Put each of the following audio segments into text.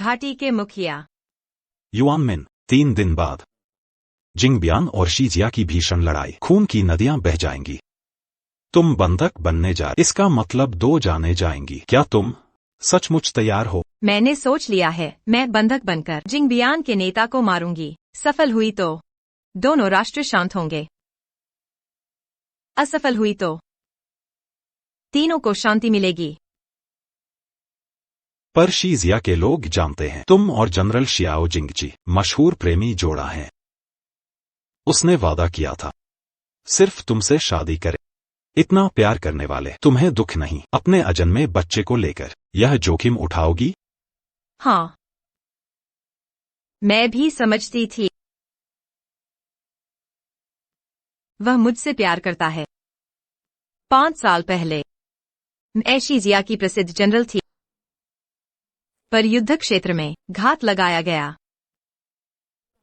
घाटी के मुखिया। युआन मिन, 3 दिन बाद। जिंगबियान और शीजिया की भीषण लड़ाई, खून की नदियां बह जाएंगी। तुम बंधक बनने जा, इसका मतलब 2 जाने जाएंगी। क्या तुम सचमुच तैयार हो? मैंने सोच लिया है, मैं बंधक बनकर जिंगबियान के नेता को मारूंगी। सफल हुई तो दोनों राष्ट्र शांत होंगे, असफल हुई तो तीनों को शांति मिलेगी। पर शीजिया के लोग जानते हैं तुम और जनरल शियाओ जिंगजी मशहूर प्रेमी जोड़ा है। उसने वादा किया था सिर्फ तुमसे शादी करे। इतना प्यार करने वाले तुम्हें दुख नहीं अपने अजन्मे बच्चे को लेकर यह जोखिम उठाओगी? हाँ, मैं भी समझती थी वह मुझसे प्यार करता है। 5 साल पहले मैं शीजिया की प्रसिद्ध जनरल थी, पर युद्ध क्षेत्र में घात लगाया गया।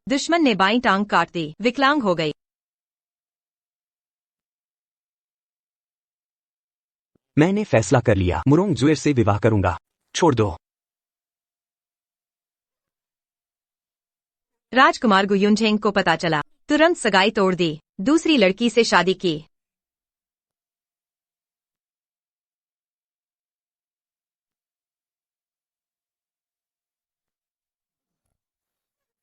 दुश्मन ने बाईं टांग काट दी, विकलांग हो गई। मैंने फैसला कर लिया, मुरोंग जुएर से विवाह करूंगा। छोड़ दो। राजकुमार गुयुनझेंग को पता चला, तुरंत सगाई तोड़ दी, दूसरी लड़की से शादी की।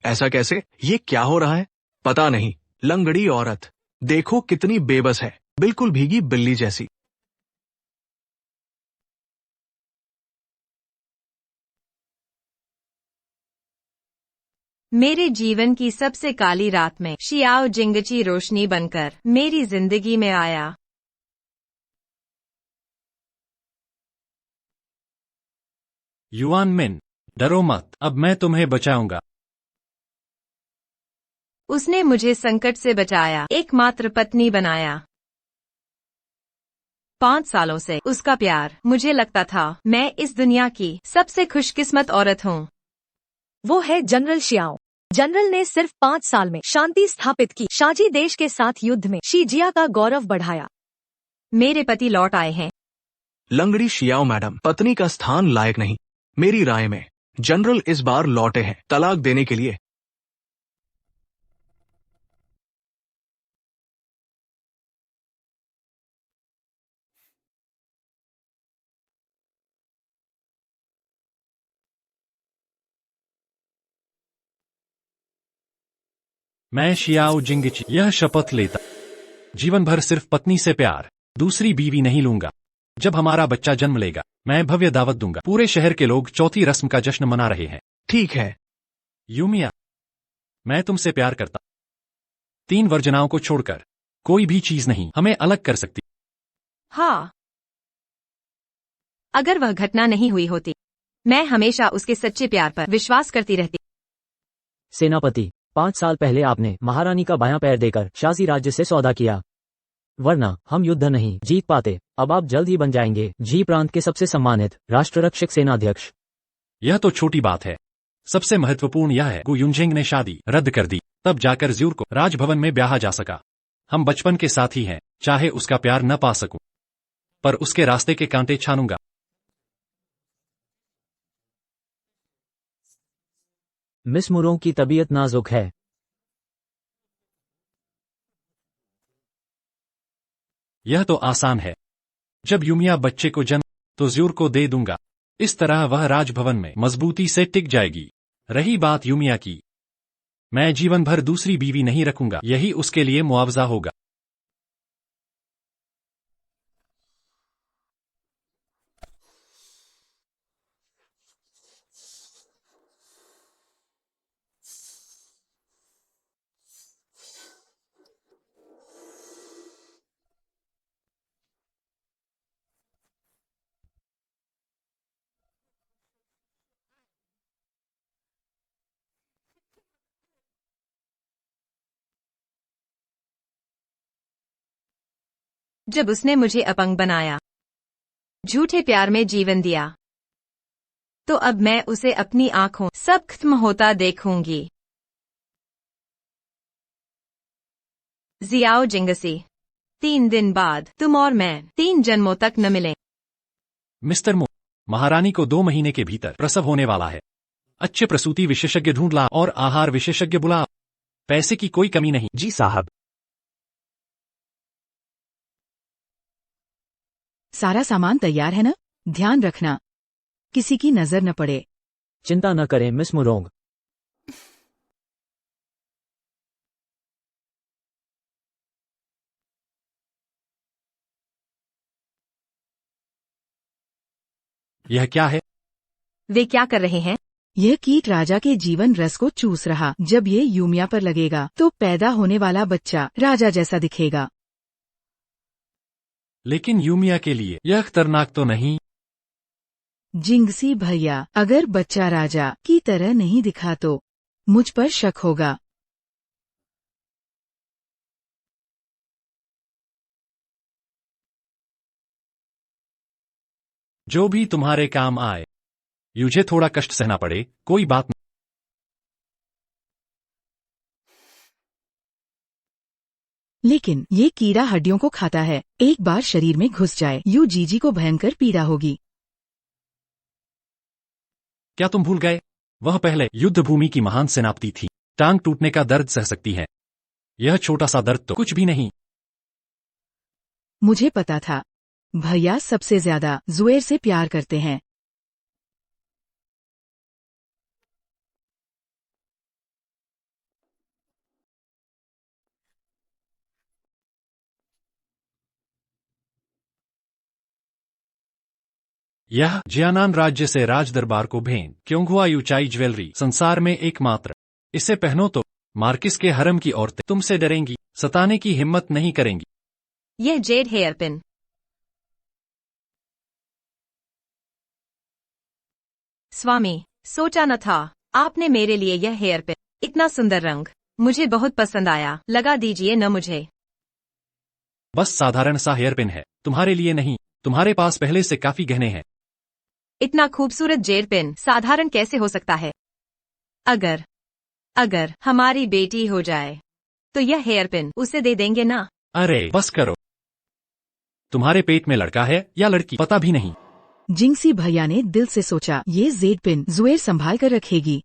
ऐसा कैसे? ये क्या हो रहा है? पता नहीं। लंगड़ी औरत, देखो कितनी बेबस है, बिल्कुल भीगी बिल्ली जैसी। मेरे जीवन की सबसे काली रात में शियाओ जिंगची रोशनी बनकर मेरी जिंदगी में आया। युआन मिन, डरो मत, अब मैं तुम्हें बचाऊंगा। उसने मुझे संकट से बचाया, एकमात्र पत्नी बनाया। 5 सालों से उसका प्यार, मुझे लगता था मैं इस दुनिया की सबसे खुशकिस्मत औरत हूँ। वो है जनरल शियाओ। जनरल ने सिर्फ 5 साल में शांति स्थापित की, शाजी देश के साथ युद्ध में शीजिया का गौरव बढ़ाया। मेरे पति लौट आए हैं। लंगड़ी शियाओ मैडम, पत्नी का स्थान लायक नहीं। मेरी राय में जनरल इस बार लौटे हैं तलाक देने के लिए। मैं शियाओ जिंगची यह शपथ लेता, जीवन भर सिर्फ पत्नी से प्यार, दूसरी बीवी नहीं लूंगा। जब हमारा बच्चा जन्म लेगा, मैं भव्य दावत दूंगा। पूरे शहर के लोग चौथी रस्म का जश्न मना रहे हैं। ठीक है। यूमिया, मैं तुमसे प्यार करता। 3 वर्जनाओं को छोड़कर कोई भी चीज नहीं हमें अलग कर सकती। हाँ, अगर वह घटना नहीं हुई होती, मैं हमेशा उसके सच्चे प्यार पर विश्वास करती रहती। सेनापति, 5 साल पहले आपने महारानी का बायां पैर देकर शाजी राज्य से सौदा किया, वरना हम युद्ध नहीं जीत पाते। अब आप जल्द ही बन जाएंगे जी प्रांत के सबसे सम्मानित राष्ट्ररक्षक सेनाध्यक्ष। यह तो छोटी बात है, सबसे महत्वपूर्ण यह है गुयुनझेंग ने शादी रद्द कर दी, तब जाकर ज्यूर को राजभवन में ब्याहा जा सका। हम बचपन के साथी हैं, चाहे उसका प्यार न पा सकूं, पर उसके रास्ते के कांटे छानूंगा। मिस मुरोंग की तबीयत नाजुक है। यह तो आसान है, जब यूमिया बच्चे को जन्म तो ज्यूर को दे दूंगा। इस तरह वह राजभवन में मजबूती से टिक जाएगी। रही बात यूमिया की, मैं जीवन भर दूसरी बीवी नहीं रखूंगा, यही उसके लिए मुआवजा होगा। जब उसने मुझे अपंग बनाया, झूठे प्यार में जीवन दिया, तो अब मैं उसे अपनी आंखों सब खत्म होता देखूंगी। जियाओ जिंगसी, 3 दिन बाद तुम और मैं 3 जन्मों तक न मिलें। मिस्टर मो, महारानी को 2 महीने के भीतर प्रसव होने वाला है। अच्छे प्रसूति विशेषज्ञ ढूंढ ला और आहार विशेषज्ञ बुला। पैसे की कोई कमी नहीं। जी साहब। सारा सामान तैयार है ना? ध्यान रखना किसी की नजर न पड़े। चिंता न करें मिस मुरोंग। यह क्या है? वे क्या कर रहे हैं? यह कीट राजा के जीवन रस को चूस रहा। जब ये यूमिया पर लगेगा तो पैदा होने वाला बच्चा राजा जैसा दिखेगा। लेकिन यूमिया के लिए यह खतरनाक तो नहीं? जिंगसी भैया, अगर बच्चा राजा की तरह नहीं दिखा तो मुझ पर शक होगा। जो भी तुम्हारे काम आए। मुझे थोड़ा कष्ट सहना पड़े, कोई बात नहीं। लेकिन ये कीड़ा हड्डियों को खाता है। एक बार शरीर में घुस जाए यू जीजी को भयंकर पीड़ा होगी। क्या तुम भूल गए? वह पहले युद्ध भूमि की महान सेनापति थी। टांग टूटने का दर्द सह सकती है। यह छोटा सा दर्द तो कुछ भी नहीं। मुझे पता था। भैया सबसे ज्यादा जुएर से प्यार करते हैं। यह जियानान राज्य से राज दरबार को भेंट क्यों हुआ? ऊंचाई ज्वेलरी संसार में एकमात्र। इसे पहनो तो मार्किस के हरम की औरतें तुमसे डरेंगी, सताने की हिम्मत नहीं करेंगी। यह जेड हेयर पिन। स्वामी, सोचा न था आपने मेरे लिए यह हेयर पिन। इतना सुंदर रंग मुझे बहुत पसंद आया। लगा दीजिए न मुझे। बस साधारण सा हेयर पिन है, तुम्हारे लिए नहीं। तुम्हारे पास पहले से काफी गहने हैं। इतना खूबसूरत जेड पिन साधारण कैसे हो सकता है? अगर हमारी बेटी हो जाए तो यह हेयर पिन उसे दे देंगे ना? अरे बस करो। तुम्हारे पेट में लड़का है या लड़की पता भी नहीं। जिंगसी भैया ने दिल से सोचा ये जेड पिन जुएर संभाल कर रखेगी।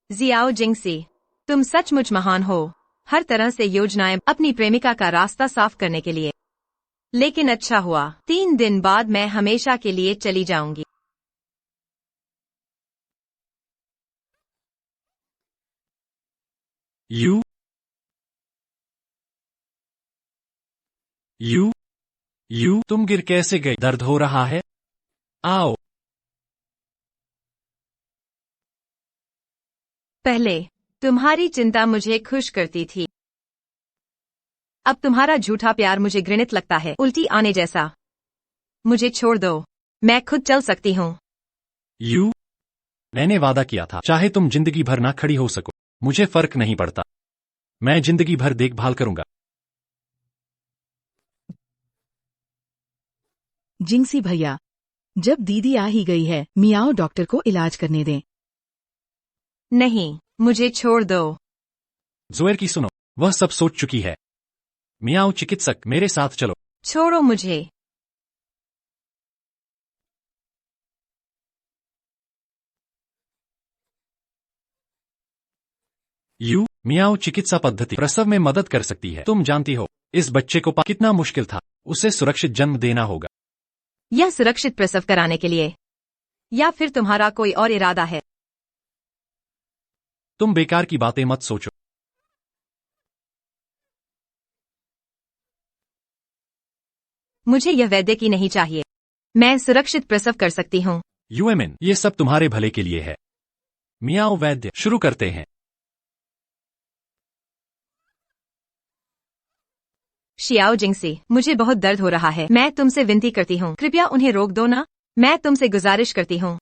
जियाओ जिंगसी, तुम सचमुच महान हो। हर तरह से योजनाएं अपनी प्रेमिका का रास्ता साफ करने के लिए। लेकिन अच्छा हुआ 3 दिन बाद मैं हमेशा के लिए चली जाऊंगी। यू तुम गिर कैसे गए? दर्द हो रहा है? आओ। पहले तुम्हारी चिंता मुझे खुश करती थी। अब तुम्हारा झूठा प्यार मुझे घृणित लगता है, उल्टी आने जैसा। मुझे छोड़ दो, मैं खुद चल सकती हूँ। मैंने वादा किया था, चाहे तुम जिंदगी भर ना खड़ी हो सको, मुझे फर्क नहीं पड़ता। मैं जिंदगी भर देखभाल करूंगा। जिंगसी भैया, जब दीदी आ ही गई है, मियाओ डॉक्टर को इलाज करने दें। नहीं, मुझे छोड़ दो। जोएर की सुनो, वह सब सोच चुकी है। मियाओ चिकित्सक, मेरे साथ चलो। छोड़ो मुझे। मियाओ चिकित्सा पद्धति प्रसव में मदद कर सकती है। तुम जानती हो इस बच्चे को कितना मुश्किल था। उसे सुरक्षित जन्म देना होगा। यह सुरक्षित प्रसव कराने के लिए, या फिर तुम्हारा कोई और इरादा है? तुम बेकार की बातें मत सोचो। मुझे यह वैद्य की नहीं चाहिए। मैं सुरक्षित प्रसव कर सकती हूँ। यूएमएन, ये सब तुम्हारे भले के लिए है। मियाओ वैद्य, शुरू करते हैं। शियाओ जिंगसी, मुझे बहुत दर्द हो रहा है। मैं तुमसे विनती करती हूँ, कृपया उन्हें रोक दो ना। मैं तुमसे गुजारिश करती हूँ।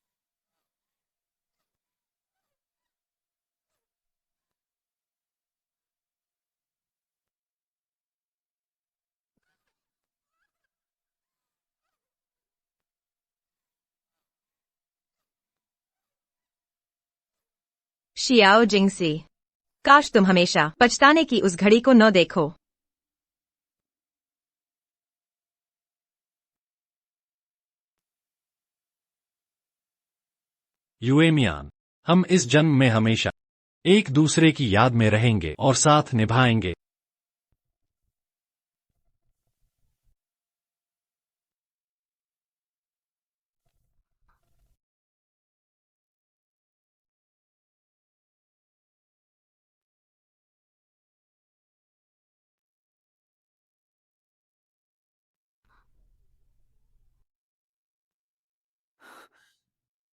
शियाओ जिंगसी, काश तुम हमेशा पछताने की उस घड़ी को न देखो। यूएमियान, हम इस जन्म में हमेशा एक दूसरे की याद में रहेंगे और साथ निभाएंगे।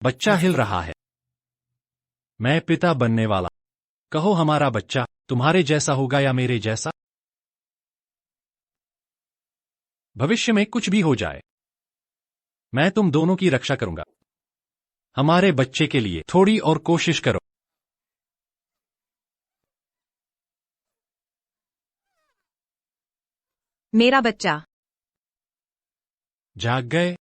बच्चा हिल रहा है। मैं पिता बनने वाला। कहो हमारा बच्चा तुम्हारे जैसा होगा या मेरे जैसा? भविष्य में कुछ भी हो जाए, मैं तुम दोनों की रक्षा करूंगा। हमारे बच्चे के लिए थोड़ी और कोशिश करो। मेरा बच्चा। जाग गए?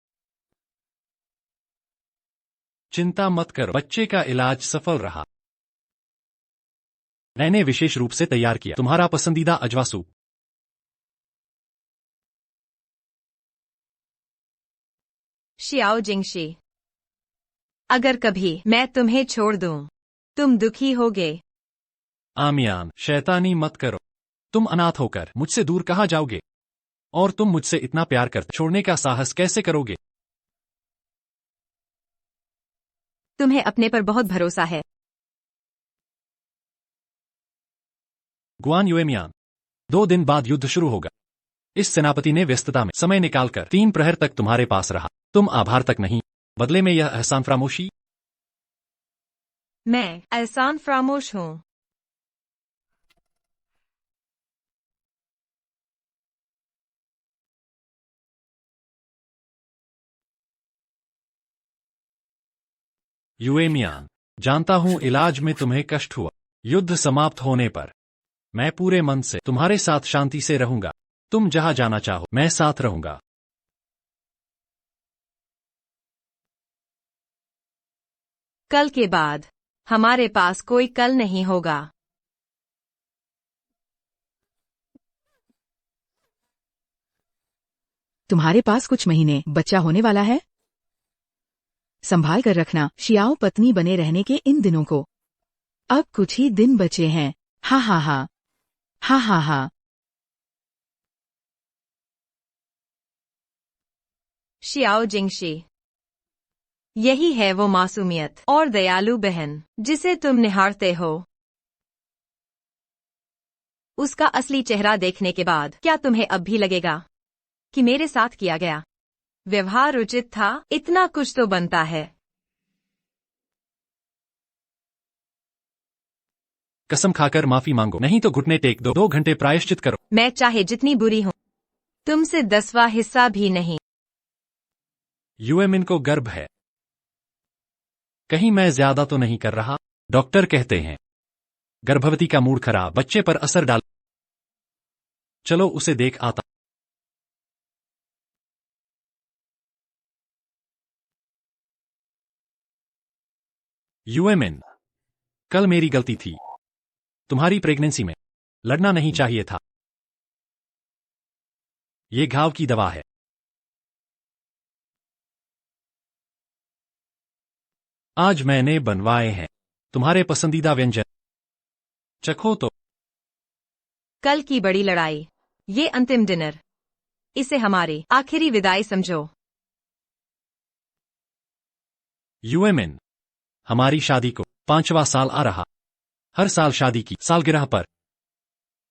चिंता मत करो, बच्चे का इलाज सफल रहा। मैंने विशेष रूप से तैयार किया तुम्हारा पसंदीदा अजवा सूप। शियाओ जिंगशी, अगर कभी मैं तुम्हें छोड़ दूं, तुम दुखी होगे। आमियान, शैतानी मत करो। तुम अनाथ होकर मुझसे दूर कहाँ जाओगे? और तुम मुझसे इतना प्यार करते छोड़ने का साहस कैसे करोगे? तुम्हें अपने पर बहुत भरोसा है। गुआन युएमियान, 2 दिन बाद युद्ध शुरू होगा। इस सेनापति ने व्यस्तता में समय निकालकर 3 प्रहर तक तुम्हारे पास रहा। तुम आभार तक नहीं, बदले में यह एहसान फरामोशी। मैं एहसान फरामोश हूं। युएमियान, जानता हूं इलाज में तुम्हें कष्ट हुआ। युद्ध समाप्त होने पर मैं पूरे मन से तुम्हारे साथ शांति से रहूंगा। तुम जहां जाना चाहो मैं साथ रहूंगा। कल के बाद हमारे पास कोई कल नहीं होगा। तुम्हारे पास कुछ महीने बच्चा होने वाला है। संभाल कर रखना शियाओ पत्नी बने रहने के इन दिनों को। अब कुछ ही दिन बचे हैं। हा हा हा हा हा हा। शियाओ जिंगशी, यही है वो मासूमियत और दयालु बहन जिसे तुम निहारते हो। उसका असली चेहरा देखने के बाद क्या तुम्हें अब भी लगेगा कि मेरे साथ किया गया व्यवहार उचित था? इतना कुछ तो बनता है। कसम खाकर माफी मांगो, नहीं तो घुटने टेक दो। 2 घंटे प्रायश्चित करो। मैं चाहे जितनी बुरी हूं, तुमसे 10वां हिस्सा भी नहीं। यूएमिन को गर्व है। कहीं मैं ज्यादा तो नहीं कर रहा? डॉक्टर कहते हैं गर्भवती का मूड खराब बच्चे पर असर डाल। चलो उसे देख आता। यूएमिन, कल मेरी गलती थी। तुम्हारी प्रेगनेंसी में लड़ना नहीं चाहिए था। ये घाव की दवा है। आज मैंने बनवाए हैं तुम्हारे पसंदीदा व्यंजन। चखो तो। कल की बड़ी लड़ाई, ये अंतिम डिनर, इसे हमारी आखिरी विदाई समझो। यूएमिन, हमारी शादी को 5वां साल आ रहा। हर साल शादी की सालगिरह पर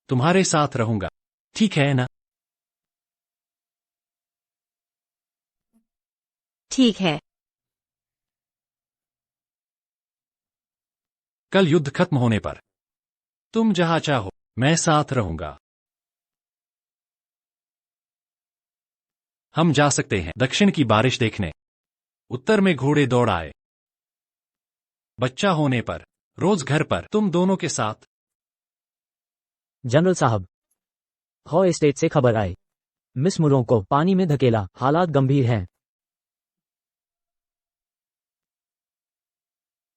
तुम्हारे साथ रहूंगा, ठीक है ना? ठीक है। कल युद्ध खत्म होने पर तुम जहां चाहो मैं साथ रहूंगा। हम जा सकते हैं दक्षिण की बारिश देखने। उत्तर में घोड़े दौड़ आए। बच्चा होने पर रोज घर पर तुम दोनों के साथ। जनरल साहब, हॉ एस्टेट से खबर आई, मिस मुरों को पानी में धकेला, हालात गंभीर हैं।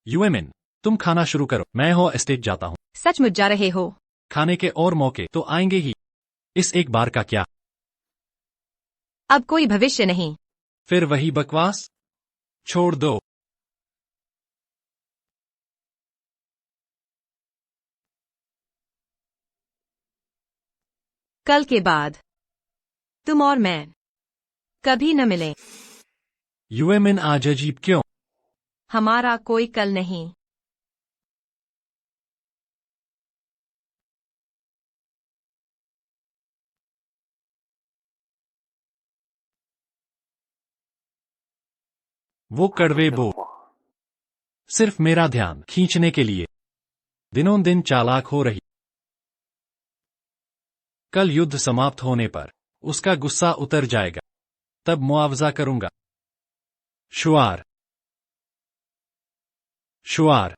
यूएमिन, तुम खाना शुरू करो, मैं हॉ एस्टेट जाता हूं। सचमुच जा रहे हो? खाने के और मौके तो आएंगे ही, इस एक बार का क्या? अब कोई भविष्य नहीं। फिर वही बकवास छोड़ दो। कल के बाद तुम और मैं कभी न मिले। यूएमएन आज अजीब क्यों? हमारा कोई कल नहीं। वो कड़वे बो सिर्फ मेरा ध्यान खींचने के लिए दिनों दिन चालाक हो रही। कल युद्ध समाप्त होने पर उसका गुस्सा उतर जाएगा, तब मुआवजा करूंगा। शुआर शुआर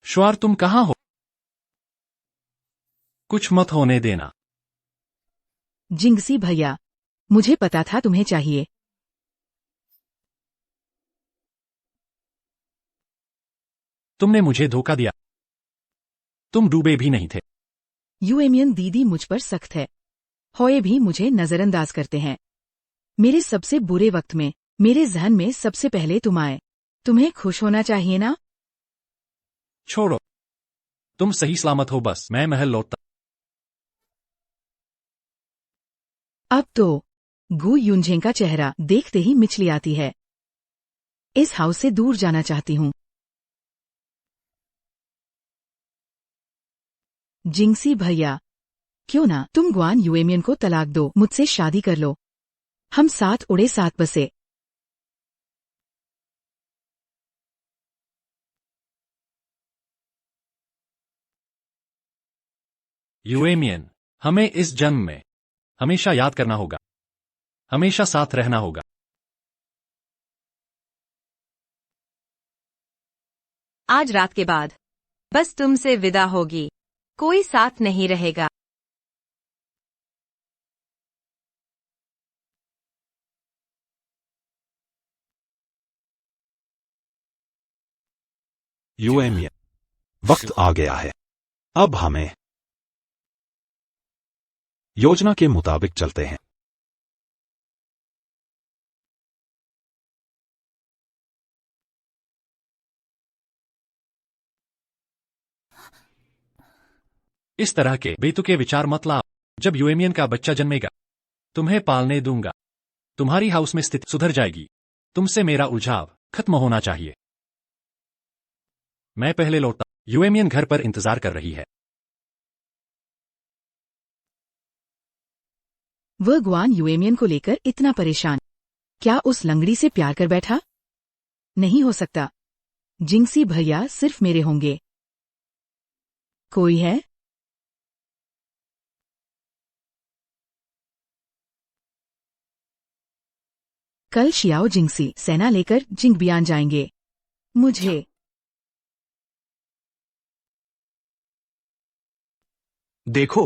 शुआर तुम कहां हो? कुछ मत होने देना। जिंगसी भैया, मुझे पता था तुम्हें चाहिए। तुमने मुझे धोखा दिया। तुम डूबे भी नहीं थे। यूएमियन दीदी मुझ पर सख्त है। होए भी मुझे नजरअंदाज करते हैं। मेरे सबसे बुरे वक्त में मेरे जहन में सबसे पहले तुम आए। तुम्हें खुश होना चाहिए ना? छोड़ो, तुम सही सलामत हो, बस मैं महल लौटता। अब तो गु युनझेंग का चेहरा देखते ही मिचली आती है। इस हाउस से दूर जाना चाहती हूँ। जिंगसी भैया, क्यों ना तुम ग्वान यूएमियन को तलाक दो, मुझसे शादी कर लो। हम साथ उड़े साथ बसे। यूएमियन, हमें इस जन्म में हमेशा याद करना होगा, हमेशा साथ रहना होगा। आज रात के बाद बस तुमसे विदा होगी, कोई साथ नहीं रहेगा। यूएमियन, वक्त आ गया है। अब हमें योजना के मुताबिक चलते हैं। इस तरह के बेतुके विचार मत लाओ। जब यूएमियन का बच्चा जन्मेगा, तुम्हें पालने दूंगा। तुम्हारी हाउस में स्थिति सुधर जाएगी। तुमसे मेरा उलझाव खत्म होना चाहिए। मैं पहले लौटता। यूएमियन घर पर इंतजार कर रही है। वह ग्वान यूएमियन को लेकर इतना परेशान, क्या उस लंगड़ी से प्यार कर बैठा? नहीं हो सकता। जिंगसी भैया सिर्फ मेरे होंगे। कोई है? कल शियाओ जिंगसी सेना लेकर जिंगबियान जाएंगे। मुझे देखो,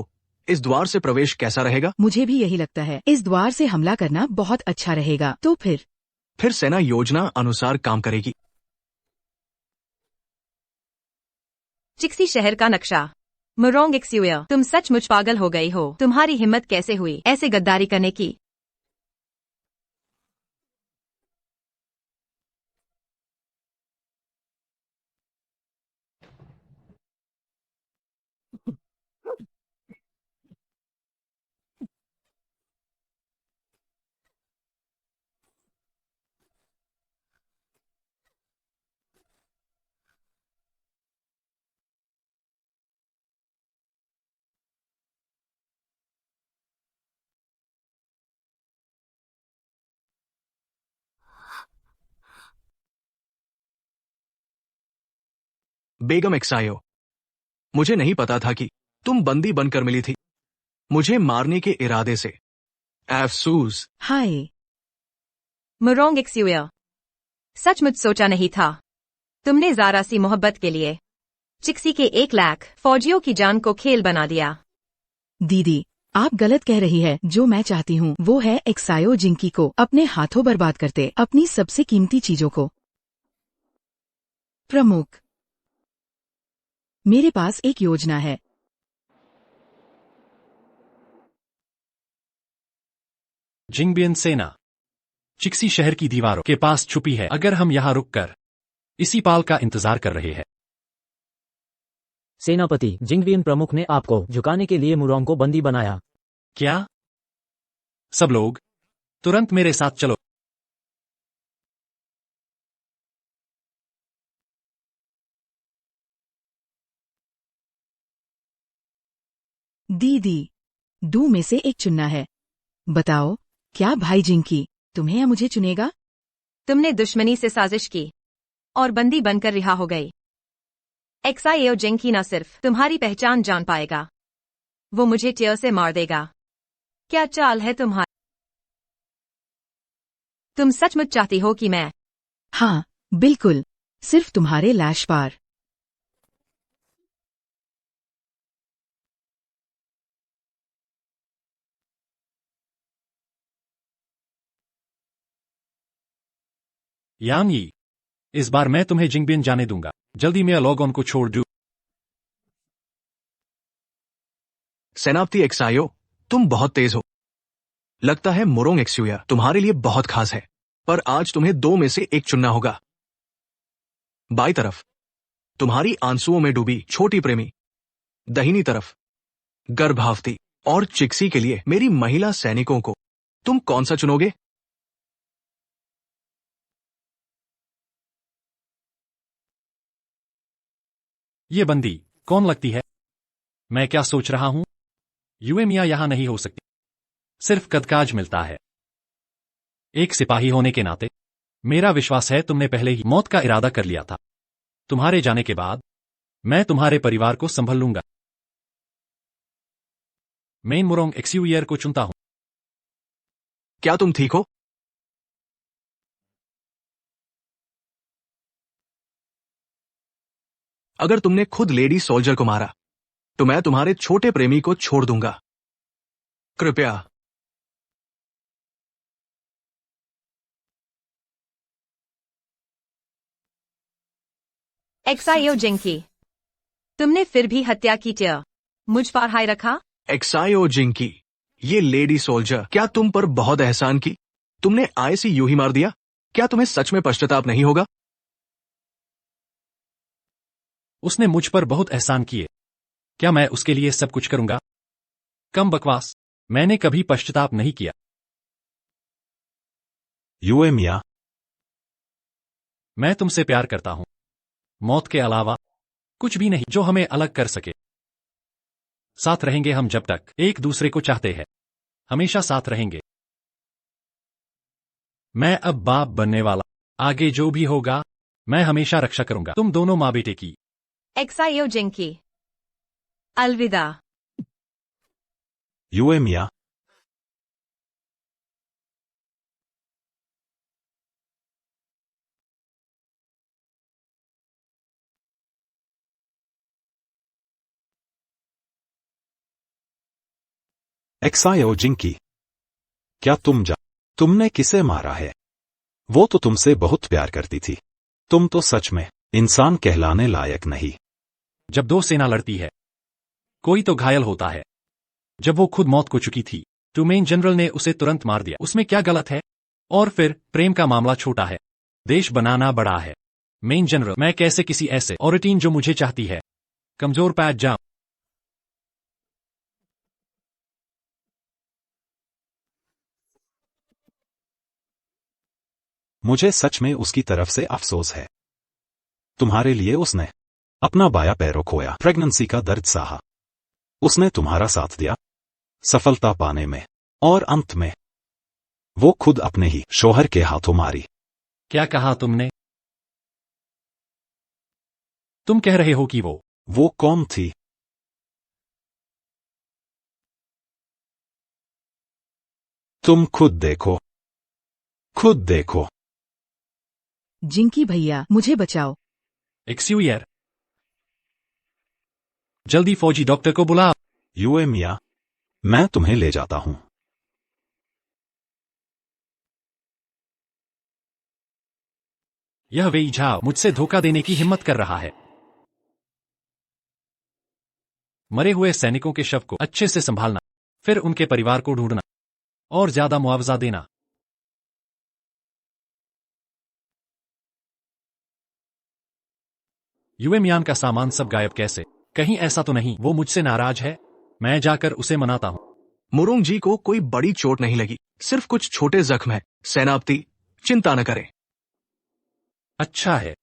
इस द्वार से प्रवेश कैसा रहेगा? मुझे भी यही लगता है। इस द्वार से हमला करना बहुत अच्छा रहेगा। तो फिर सेना योजना अनुसार काम करेगी। चिक्सी शहर का नक्शा। मुरोंग एक्सुया, तुम सचमुच पागल हो गई हो। तुम्हारी हिम्मत कैसे हुई ऐसे गद्दारी करने की? बेगम एक्सायो, मुझे नहीं पता था कि तुम बंदी बनकर मिली थी, मुझे मारने के इरादे से। अफसोस। हाय। मुरोंग एक्सुया, सचमुच सोचा नहीं था। तुमने ज़ारा सी मोहब्बत के लिए चिक्सी के 1 लाख फौजियों की जान को खेल बना दिया। दीदी, आप गलत कह रही है। जो मैं चाहती हूँ वो है एक्सायो जिंकी को अपने हाथों बर्बाद करते, अपनी सबसे कीमती चीजों को। प्रमुख, मेरे पास एक योजना है। जिंगबियन सेना चिक्सी शहर की दीवारों के पास छुपी है। अगर हम यहाँ रुककर इसी पाल का इंतजार कर रहे हैं। सेनापति, जिंगबियन प्रमुख ने आपको झुकाने के लिए मुरोंग को बंदी बनाया। क्या? सब लोग तुरंत मेरे साथ चलो। दीदी, दो में से एक चुनना है। बताओ, क्या भाई जिंकी तुम्हें या मुझे चुनेगा? तुमने दुश्मनी से साजिश की और बंदी बनकर रिहा हो गई। एक्साइओ जिंकी न सिर्फ तुम्हारी पहचान जान पाएगा, वो मुझे टीयर से मार देगा। क्या चाल है तुम्हारी? तुम सचमुच चाहती हो कि मैं? हाँ, बिल्कुल, सिर्फ तुम्हारे लाश पार। यान यी, इस बार मैं तुम्हें जिंगबिन जाने दूंगा। जल्दी मैं लॉगऑन को छोड़ दूं। सेनापति एक्सायो, तुम बहुत तेज हो। लगता है मुरोंग एक्सुया तुम्हारे लिए बहुत खास है, पर आज तुम्हें दो में से एक चुनना होगा। बाई तरफ तुम्हारी आंसुओं में डूबी छोटी प्रेमी, दहिनी तरफ गर्भावती और चिक्सी के लिए मेरी महिला सैनिकों को तुम कौन सा चुनोगे? ये बंदी कौन लगती है? मैं क्या सोच रहा हूं? यूएमिया यहां नहीं हो सकती। सिर्फ कदकाज मिलता है। एक सिपाही होने के नाते मेरा विश्वास है तुमने पहले ही मौत का इरादा कर लिया था। तुम्हारे जाने के बाद मैं तुम्हारे परिवार को संभल लूंगा। मैं मुरोंग एक्सुयर को चुनता हूं। क्या तुम ठीक हो? अगर तुमने खुद लेडी सोल्जर को मारा तो मैं तुम्हारे छोटे प्रेमी को छोड़ दूंगा। कृपया। एक्साइओ जिंकी, तुमने फिर भी हत्या की टीयर मुझ पर हाय रखा। एक्सायो जिंकी, ये लेडी सोल्जर क्या तुम पर बहुत एहसान की? तुमने आए सी यूं ही मार दिया? क्या तुम्हें सच में पश्चाताप नहीं होगा? उसने मुझ पर बहुत एहसान किए। क्या मैं उसके लिए सब कुछ करूंगा? कम बकवास। मैंने कभी पश्चाताप नहीं किया। यूएमिया, मैं तुमसे प्यार करता हूं। मौत के अलावा कुछ भी नहीं जो हमें अलग कर सके। साथ रहेंगे हम जब तक एक दूसरे को चाहते हैं। हमेशा साथ रहेंगे। मैं अब बाप बनने वाला। आगे जो भी होगा मैं हमेशा रक्षा करूंगा तुम दोनों माँ बेटे की। एक्साइओ जिंकी, अलविदा। यूएमिया, एक्सायो जिंकी, क्या तुमने किसे मारा है? वो तो तुमसे बहुत प्यार करती थी। तुम तो सच में इंसान कहलाने लायक नहीं। जब दो सेना लड़ती है कोई तो घायल होता है। जब वो खुद मौत को चुकी थी तो मेन जनरल ने उसे तुरंत मार दिया। उसमें क्या गलत है? और फिर प्रेम का मामला छोटा है, देश बनाना बड़ा है। मेन जनरल, मैं कैसे किसी ऐसे औरतीन जो मुझे चाहती है कमजोर पैच जाऊं? मुझे सच में उसकी तरफ से अफसोस है। तुम्हारे लिए उसने अपना बाया पैरों खोया, प्रेगनेंसी का दर्द सहा। उसने तुम्हारा साथ दिया सफलता पाने में, और अंत में वो खुद अपने ही शौहर के हाथों मारी। क्या कहा तुमने? तुम कह रहे हो कि वो कौन थी? तुम खुद देखो, खुद देखो। जिंकी भैया, मुझे बचाओ। एक्सुयर, जल्दी फौजी डॉक्टर को बुलाओ। यूएमिया, मैं तुम्हें ले जाता हूं। यह वेई झाओ मुझसे धोखा देने की हिम्मत कर रहा है। मरे हुए सैनिकों के शव को अच्छे से संभालना, फिर उनके परिवार को ढूंढना और ज्यादा मुआवजा देना। यूएमियान का सामान सब गायब कैसे? कहीं ऐसा तो नहीं वो मुझसे नाराज है? मैं जाकर उसे मनाता हूं। मुरोंग जी को कोई बड़ी चोट नहीं लगी, सिर्फ कुछ छोटे जख्म है। सेनापति, चिंता न करें। अच्छा है,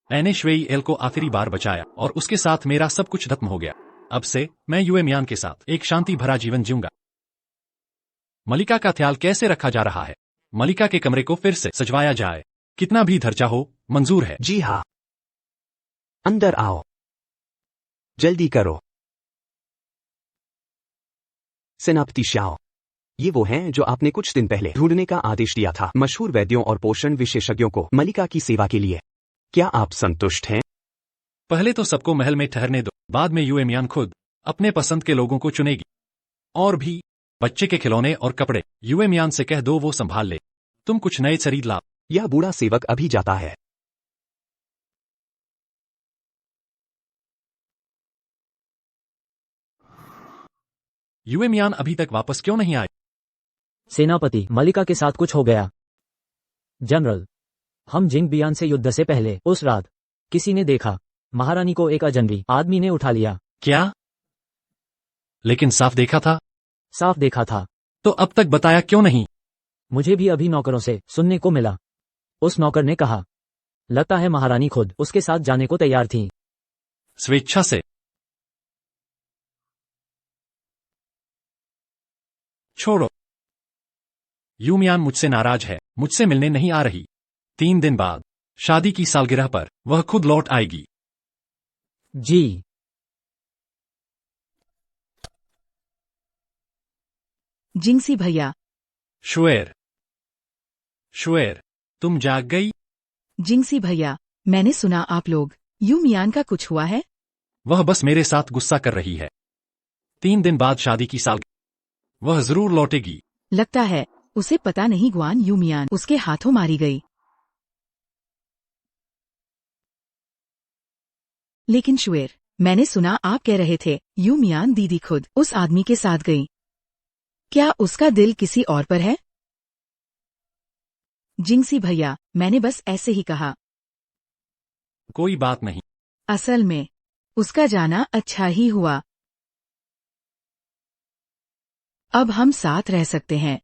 मैंने श्वेई एल को आखिरी बार बचाया और उसके साथ मेरा सब कुछ खत्म हो गया। अब से मैं यूएमियान के साथ एक शांति भरा जीवन जीऊंगा। मलिका का ख्याल कैसे रखा जा रहा है? मलिका के कमरे को फिर से सजवाया जाए, कितना भी खर्चा हो मंजूर है। जी हाँ, अंदर आओ, जल्दी करो। सेनापति श्याओ, ये वो हैं जो आपने कुछ दिन पहले ढूंढने का आदेश दिया था, मशहूर वैद्यों और पोषण विशेषज्ञों को मलिका की सेवा के लिए। क्या आप संतुष्ट हैं? पहले तो सबको महल में ठहरने दो, बाद में यूएमियान खुद अपने पसंद के लोगों को चुनेगी। और भी बच्चे के खिलौने और कपड़े यूएमियान से कह दो वो संभाल ले। तुम कुछ नए खरीद लाओ। यह बूढ़ा सेवक अभी जाता है। यूएमियान अभी तक वापस क्यों नहीं आए? सेनापति, मलिका के साथ कुछ हो गया। जनरल, हम जिंगबियान से युद्ध से पहले उस रात किसी ने देखा, महारानी को एक अजनबी आदमी ने उठा लिया। क्या? लेकिन साफ देखा था। साफ देखा था। तो अब तक बताया क्यों नहीं? मुझे भी अभी नौकरों से सुनने को मिला। उस नौकर ने कहा, लगता है महारानी खुद उसके साथ जाने को तैयार थी। स्वेच्छा से? छोड़ो, यूमियान मुझसे नाराज है, मुझसे मिलने नहीं आ रही। 3 दिन बाद शादी की सालगिरह पर वह खुद लौट आएगी। जी। जिंगसी भैया। शुएर, शुएर, तुम जाग गई? जिंगसी भैया, मैंने सुना आप लोग यूमियान का कुछ हुआ है। वह बस मेरे साथ गुस्सा कर रही है। 3 दिन बाद शादी की सालगिरह, वह जरूर लौटेगी। लगता है उसे पता नहीं गुआन यूमियान उसके हाथों मारी गई। लेकिन शुएर, मैंने सुना आप कह रहे थे यूमियान दीदी खुद उस आदमी के साथ गई। क्या उसका दिल किसी और पर है? जिंगसी भैया, मैंने बस ऐसे ही कहा। कोई बात नहीं। असल में उसका जाना अच्छा ही हुआ। अब हम साथ रह सकते हैं।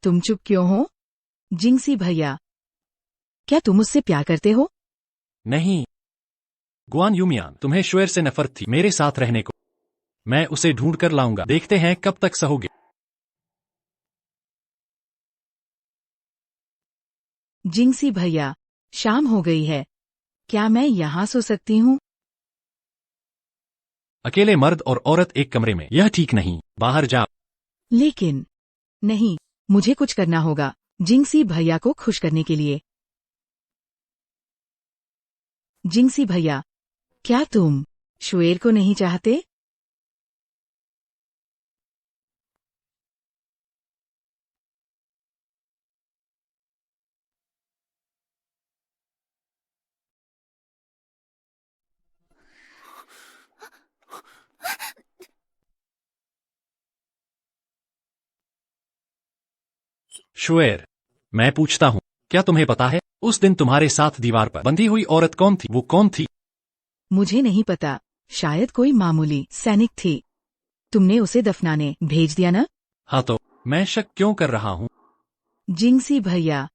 तुम चुप क्यों हो? जिंगसी भैया, क्या तुम उससे प्यार करते हो? नहीं। गुआन यूमियान, तुम्हें शुएर से नफरत थी मेरे साथ रहने को। मैं उसे ढूंढ कर लाऊंगा, देखते हैं कब तक सहोगे। जिंगसी भैया, शाम हो गई है, क्या मैं यहाँ सो सकती हूँ? अकेले मर्द और औरत एक कमरे में, यह ठीक नहीं, बाहर जा। लेकिन नहीं, मुझे कुछ करना होगा जिंगसी भैया को खुश करने के लिए। जिंगसी भैया, क्या तुम शुएर को नहीं चाहते? शुएर, मैं पूछता हूँ, क्या तुम्हें पता है उस दिन तुम्हारे साथ दीवार पर बंधी हुई औरत कौन थी? वो कौन थी? मुझे नहीं पता, शायद कोई मामूली सैनिक थी। तुमने उसे दफनाने भेज दिया ना? हाँ, तो मैं शक क्यों कर रहा हूँ? जिंगसी भैया,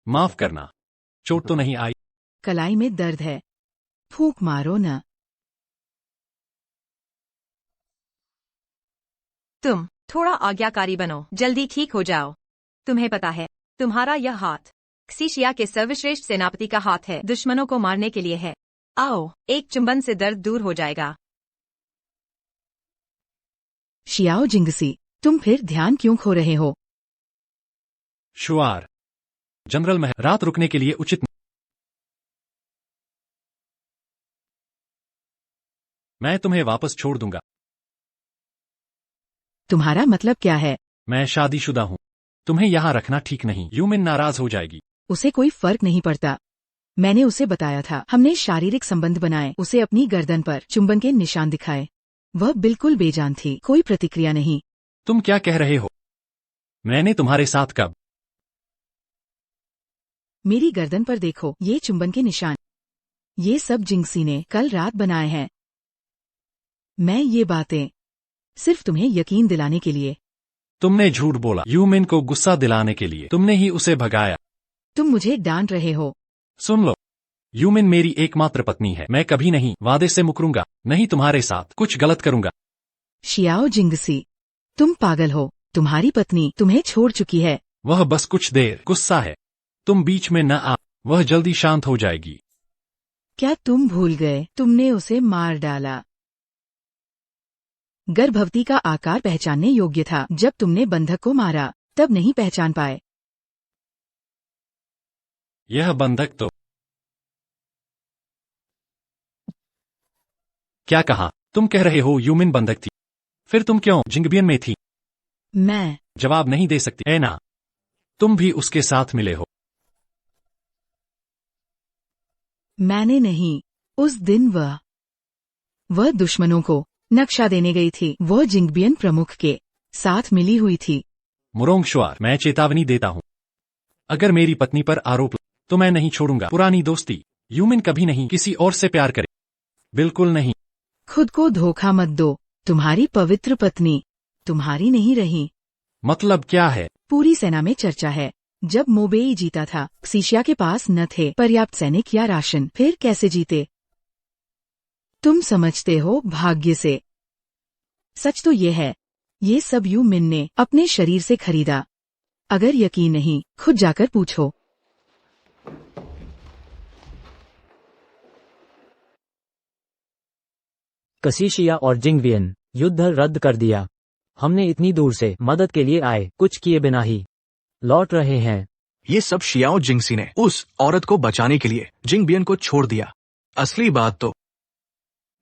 माफ करना, चोट तो नहीं आई? कलाई में दर्द है, फूंक मारो न। तुम थोड़ा आज्ञाकारी बनो, जल्दी ठीक हो जाओ। तुम्हें पता है, तुम्हारा यह हाथ क्सीशिया के सर्वश्रेष्ठ सेनापति का हाथ है, दुश्मनों को मारने के लिए है। आओ, एक चुंबन से दर्द दूर हो जाएगा। शियाओ जिंगसी, तुम फिर ध्यान क्यों खो रहे हो? शुआर, जनरल में रात रुकने के लिए उचित नहीं। मैं तुम्हें वापस छोड़ दूंगा। तुम्हारा मतलब क्या है? मैं शादीशुदा हूँ, तुम्हें यहाँ रखना ठीक नहीं। यूमिन नाराज हो जाएगी। उसे कोई फर्क नहीं पड़ता। मैंने उसे बताया था, हमने शारीरिक संबंध बनाए, उसे अपनी गर्दन पर चुंबन के निशान दिखाए। वह बिल्कुल बेजान थी, कोई प्रतिक्रिया नहीं। तुम क्या कह रहे हो? मैंने तुम्हारे साथ कब मेरी गर्दन पर देखो, ये चुंबन के निशान। ये सब जिंगसी ने कल रात बनाए हैं। मैं ये बातें सिर्फ तुम्हें यकीन दिलाने के लिए। तुमने झूठ बोला। यूमिन को गुस्सा दिलाने के लिए तुमने ही उसे भगाया। तुम मुझे डांट रहे हो। सुन लो, यूमिन मेरी एकमात्र पत्नी है। मैं कभी नहीं वादे से मुकरूंगा, नहीं तुम्हारे साथ कुछ गलत करूंगा। शियाओ जिंगसी, तुम पागल हो। तुम्हारी पत्नी तुम्हें छोड़ चुकी है। वह बस कुछ देर गुस्सा है। तुम बीच में न आ, वह जल्दी शांत हो जाएगी। क्या तुम भूल गए तुमने उसे मार डाला? गर्भवती का आकार पहचानने योग्य था। जब तुमने बंधक को मारा तब नहीं पहचान पाए। यह बंधक तो क्या कहा? तुम कह रहे हो यूमिन बंधक थी? फिर तुम क्यों जिंगबियन में थी? मैं जवाब नहीं दे सकती ऐना। तुम भी उसके साथ मिले हो। मैंने नहीं। उस दिन वह दुश्मनों को नक्शा देने गई थी। वो जिंगबियन प्रमुख के साथ मिली हुई थी। मुरोंग शुआर, मैं चेतावनी देता हूँ। अगर मेरी पत्नी पर आरोप तो मैं नहीं छोड़ूंगा। पुरानी दोस्ती। यूमिन कभी नहीं किसी और से प्यार करे। बिल्कुल नहीं। खुद को धोखा मत दो। तुम्हारी पवित्र पत्नी तुम्हारी नहीं रही। मतलब क्या है? पूरी सेना में चर्चा है। जब मोबेई जीता था, क्सीशिया के पास न थे पर्याप्त सैनिक या राशन। फिर कैसे जीते? तुम समझते हो, भाग्य से। सच तो ये है, ये सब यूमिन ने अपने शरीर से खरीदा। अगर यकीन नहीं, खुद जाकर पूछो। कसीशिया और जिंगवियन युद्ध रद्द कर दिया। हमने इतनी दूर से मदद के लिए आए, कुछ किए बिना ही लौट रहे हैं। ये सब शियाओ जिंगसी ने उस औरत को बचाने के लिए जिंगबियन को छोड़ दिया। असली बात तो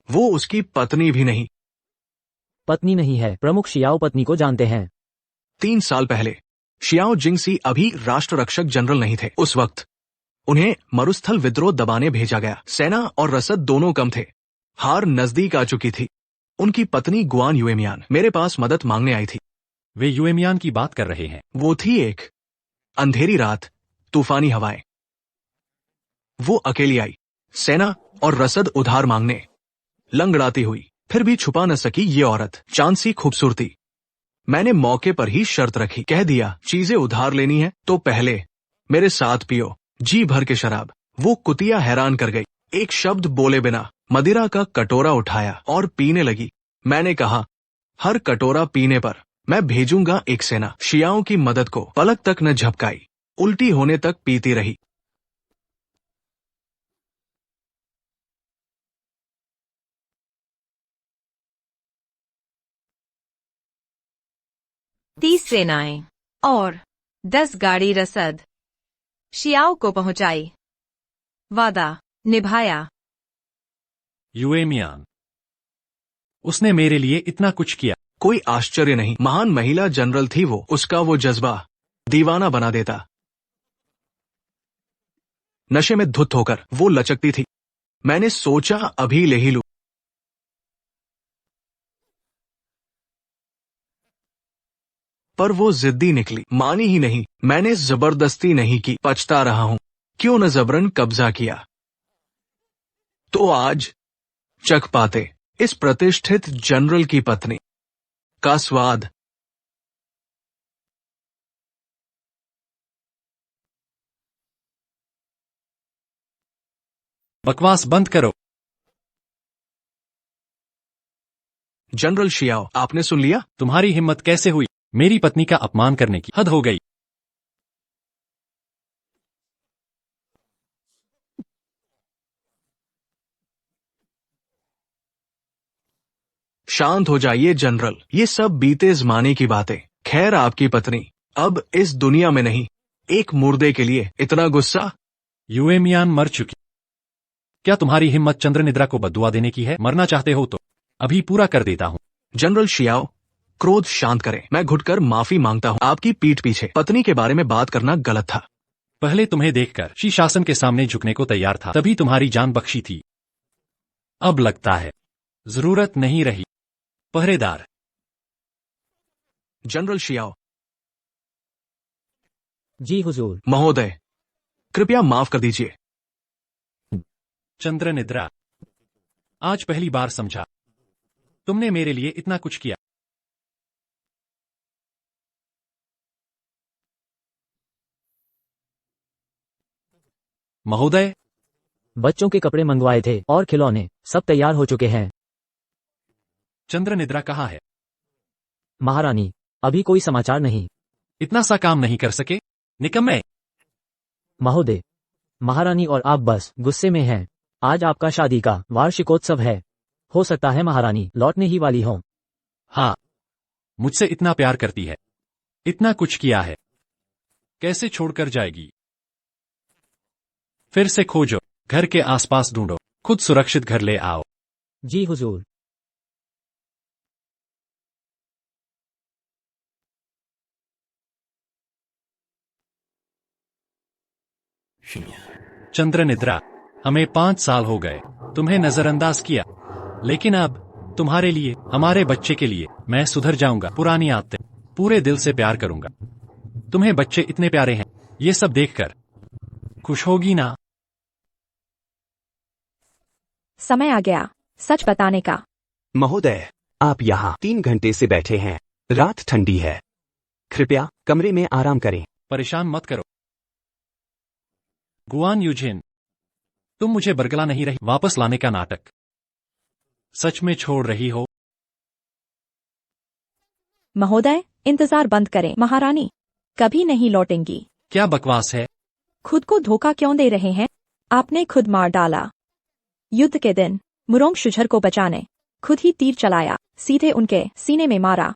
वो उसकी पत्नी भी नहीं। पत्नी नहीं है। प्रमुख शियाओ पत्नी को जानते हैं। 3 साल पहले शियाओ जिंगसी अभी राष्ट्र रक्षक जनरल नहीं थे। उस वक्त उन्हें मरुस्थल विद्रोह दबाने भेजा गया। सेना और रसद दोनों कम थे। हार नजदीक आ चुकी थी। उनकी पत्नी गुआन युएमियान मेरे पास मदद मांगने आई थी। वे युएमियान की बात कर रहे हैं। वो थी एक अंधेरी रात, तूफानी हवाएं। वो अकेली आई, सेना और रसद उधार मांगने। लंगड़ाती हुई, फिर भी छुपा न सकी ये औरत चांद सी खूबसूरती। मैंने मौके पर ही शर्त रखी। कह दिया, चीजें उधार लेनी है तो पहले मेरे साथ पियो जी भर के शराब। वो कुतिया हैरान कर गई। एक शब्द बोले बिना मदिरा का कटोरा उठाया और पीने लगी। मैंने कहा, हर कटोरा पीने पर मैं भेजूंगा एक सेना। शियाओं की मदद को पलक तक न झपकाई, उल्टी होने तक पीती रही। तीस सेनाएं और 10 गाड़ी रसद शियाओ को पहुंचाई। वादा निभाया। युएमियान, उसने मेरे लिए इतना कुछ किया। कोई आश्चर्य नहीं, महान महिला जनरल थी वो। उसका वो जज्बा दीवाना बना देता। नशे में धुत होकर वो लचकती थी। मैंने सोचा अभी ले ही लूं, पर वो जिद्दी निकली, मानी ही नहीं। मैंने जबरदस्ती नहीं की, पछता रहा हूं। क्यों न जबरन कब्जा किया। तो आज चख पाते इस प्रतिष्ठित जनरल की पत्नी का स्वाद। बकवास बंद करो। जनरल शियाओ, आपने सुन लिया? तुम्हारी हिम्मत कैसे हुई मेरी पत्नी का अपमान करने की? हद हो गई। शांत हो जाइए जनरल, ये सब बीते जमाने की बातें। खैर, आपकी पत्नी अब इस दुनिया में नहीं। एक मुर्दे के लिए इतना गुस्सा? युएमियान मर चुकी। क्या तुम्हारी हिम्मत चंद्र निद्रा को बद्दुआ देने की है? मरना चाहते हो तो अभी पूरा कर देता हूँ। जनरल शियाओ, क्रोध शांत करें। मैं घुटकर माफी मांगता हूँ। आपकी पीठ पीछे पत्नी के बारे में बात करना गलत था। पहले तुम्हें देखकर शी शासन के सामने झुकने को तैयार था, तभी तुम्हारी जान बख्शी थी। अब लगता है जरूरत नहीं रही। पहरेदार। General Xiao. जी हुजूर। महोदय, कृपया माफ कर दीजिए। चंद्र निद्रा, आज पहली बार समझा तुमने मेरे लिए इतना कुछ किया। महोदय, बच्चों के कपड़े मंगवाए थे और खिलौने सब तैयार हो चुके हैं। चंद्र निद्रा कहाँ है? महारानी, अभी कोई समाचार नहीं। इतना सा काम नहीं कर सके, निकम्मे। महोदय, महारानी और आप बस गुस्से में हैं। आज आपका शादी का वार्षिकोत्सव है। हो सकता है महारानी लौटने ही वाली हो। हाँ, मुझसे इतना प्यार करती है, इतना कुछ किया है, कैसे छोड़कर जाएगी? फिर से खोजो, घर के आसपास ढूंढो, खुद सुरक्षित घर ले आओ। जी हुजूर। चंद्र निद्रा, हमें 5 साल हो गए तुम्हें नजरअंदाज किया, लेकिन अब तुम्हारे लिए, हमारे बच्चे के लिए मैं सुधर जाऊंगा। पुरानी आदतें, पूरे दिल से प्यार करूंगा। तुम्हें बच्चे इतने प्यारे हैं, ये सब देखकर खुश होगी ना? समय आ गया सच बताने का। महोदय, आप यहाँ 3 घंटे से बैठे हैं। रात ठंडी है, कृपया कमरे में आराम करें। परेशान मत करो। गुआन यूजिन, तुम मुझे बरगला नहीं रही वापस लाने का नाटक सच में छोड़ रही हो? महोदय, इंतजार बंद करें। महारानी कभी नहीं लौटेंगी। क्या बकवास है? खुद को धोखा क्यों दे रहे हैं? आपने खुद मार डाला। युद्ध के दिन मुरोंग शुझर को बचाने खुद ही तीर चलाया, सीधे उनके सीने में मारा।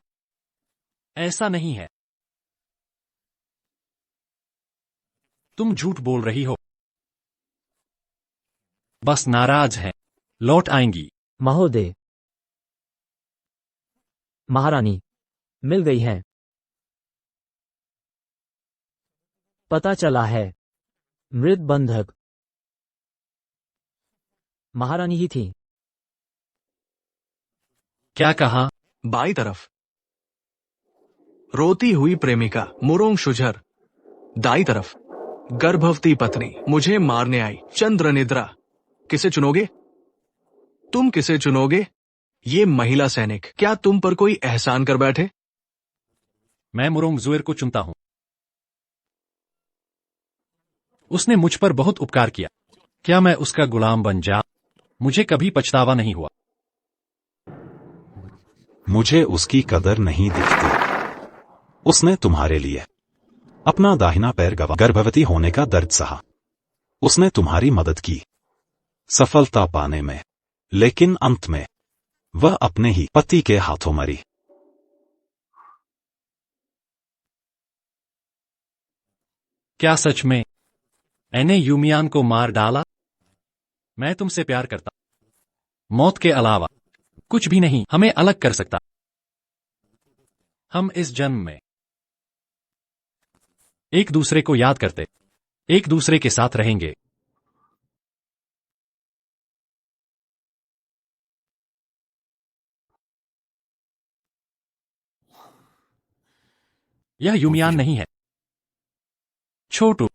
ऐसा नहीं है, तुम झूठ बोल रही हो। बस नाराज हैं, लौट आएंगी। महोदय, महारानी मिल गई हैं। पता चला है मृत बंधक महारानी ही थी। क्या कहा? बाई तरफ रोती हुई प्रेमिका मुरोंग शुझर, दाई तरफ गर्भवती पत्नी मुझे मारने आई चंद्र निद्रा। किसे चुनोगे? तुम किसे चुनोगे? ये महिला सैनिक क्या तुम पर कोई एहसान कर बैठे? मैं मुरोंग जुएर को चुनता हूं। उसने मुझ पर बहुत उपकार किया। क्या मैं उसका गुलाम बन जा? मुझे कभी पछतावा नहीं हुआ। मुझे उसकी कदर नहीं दिखती। उसने तुम्हारे लिए अपना दाहिना पैर गवा गर्भवती होने का दर्द सहा। उसने तुम्हारी मदद की सफलता पाने में, लेकिन अंत में वह अपने ही पति के हाथों मरी। क्या सच में मैंने यूमियान को मार डाला? मैं तुमसे प्यार करता, मौत के अलावा कुछ भी नहीं हमें अलग कर सकता। हम इस जन्म में एक दूसरे को याद करते, एक दूसरे के साथ रहेंगे। यह यूमियान नहीं है। छोटू,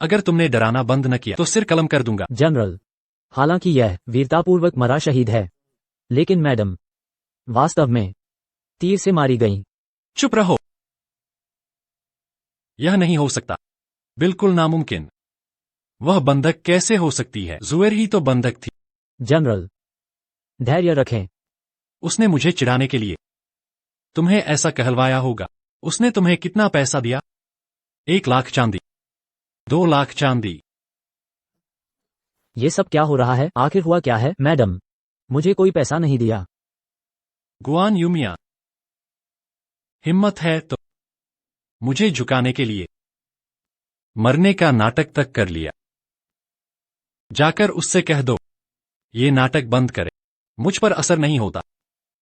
अगर तुमने डराना बंद न किया तो सिर कलम कर दूंगा। जनरल, हालांकि यह वीरतापूर्वक मरा शहीद है, लेकिन मैडम वास्तव में तीर से मारी गई। चुप रहो। यह नहीं हो सकता, बिल्कुल नामुमकिन। वह बंधक कैसे हो सकती है? जुएर ही तो बंधक थी। जनरल, धैर्य रखें। उसने मुझे चिढ़ाने के लिए तुम्हें ऐसा कहलवाया होगा। उसने तुम्हें कितना पैसा दिया? 1 लाख चांदी, 2 लाख चांदी। ये सब क्या हो रहा है? आखिर हुआ क्या है? मैडम, मुझे कोई पैसा नहीं दिया। गुआन यूमिया, हिम्मत है तो मुझे झुकाने के लिए मरने का नाटक तक कर लिया। जाकर उससे कह दो ये नाटक बंद करे। मुझ पर असर नहीं होता।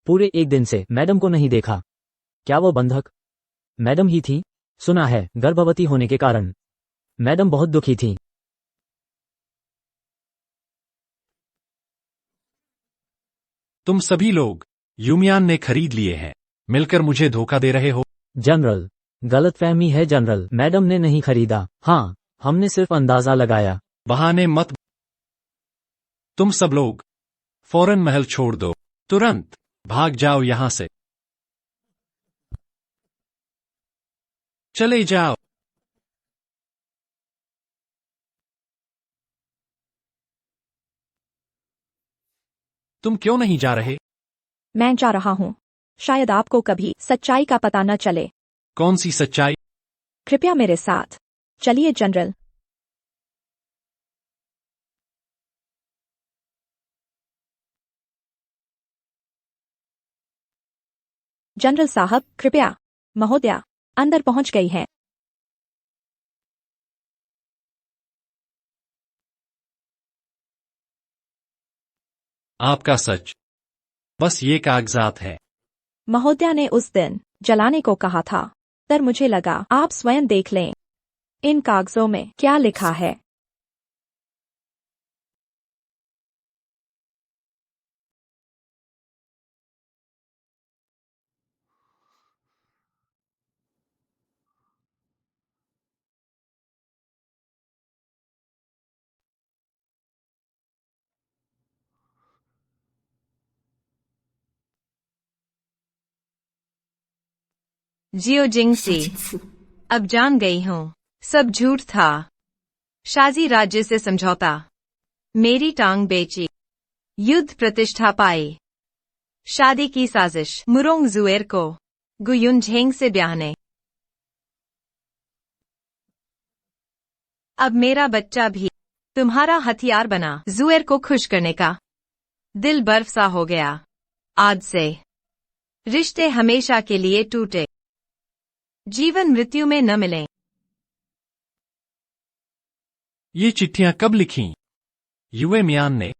पूरे 1 दिन से मैडम को नहीं देखा। क्या वो बंधक मैडम ही थी? सुना है गर्भवती होने के कारण मैडम बहुत दुखी थी। तुम सभी लोग यूमियान ने खरीद लिए हैं, मिलकर मुझे धोखा दे रहे हो। जनरल, गलतफहमी है जनरल, मैडम ने नहीं खरीदा। हाँ, हमने सिर्फ अंदाजा लगाया। बहाने मत। तुम सब लोग फौरन महल छोड़ दो। तुरंत भाग जाओ यहां से। चले जाओ। तुम क्यों नहीं जा रहे? मैं जा रहा हूँ। शायद आपको कभी सच्चाई का पता न चले। कौन सी सच्चाई? कृपया मेरे साथ चलिए जनरल। जनरल साहब कृपया। महोदया अंदर पहुंच गई है। आपका सच बस ये कागजात है। महोदया ने उस दिन जलाने को कहा था, पर मुझे लगा आप स्वयं देख लें। इन कागजों में क्या लिखा है? जियो जिंगसी, अब जान गई हूँ सब झूठ था। शाजी राज्य से समझौता, मेरी टांग बेची, युद्ध प्रतिष्ठा पाई, शादी की साजिश, मुरोंग जुएर को गुयुनझेंग से ब्याहने। अब मेरा बच्चा भी तुम्हारा हथियार बना जुएर को खुश करने का। दिल बर्फ सा हो गया। आज से रिश्ते हमेशा के लिए टूटे, जीवन मृत्यु में न मिलें। ये चिट्ठियां कब लिखीं? युए मियान ने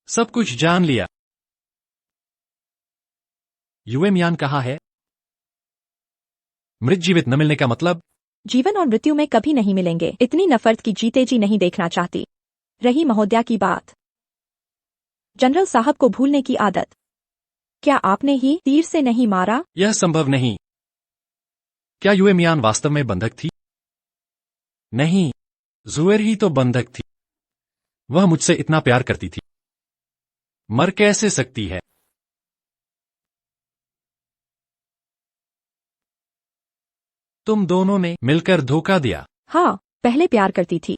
सब कुछ जान लिया। युए मियान कहाँ है? मृत जीवित न मिलने का मतलब? जीवन और मृत्यु में कभी नहीं मिलेंगे। इतनी नफरत की जीते जी नहीं देखना चाहती। रही महोदया की बात, जनरल साहब को भूलने की आदत, क्या आपने ही तीर से नहीं मारा? यह संभव नहीं। क्या युए मियान वास्तव में बंधक थी? नहीं, जुएर ही तो बंधक थी। वह मुझसे इतना प्यार करती थी, मर कैसे सकती है? तुम दोनों ने मिलकर धोखा दिया। हाँ, पहले प्यार करती थी,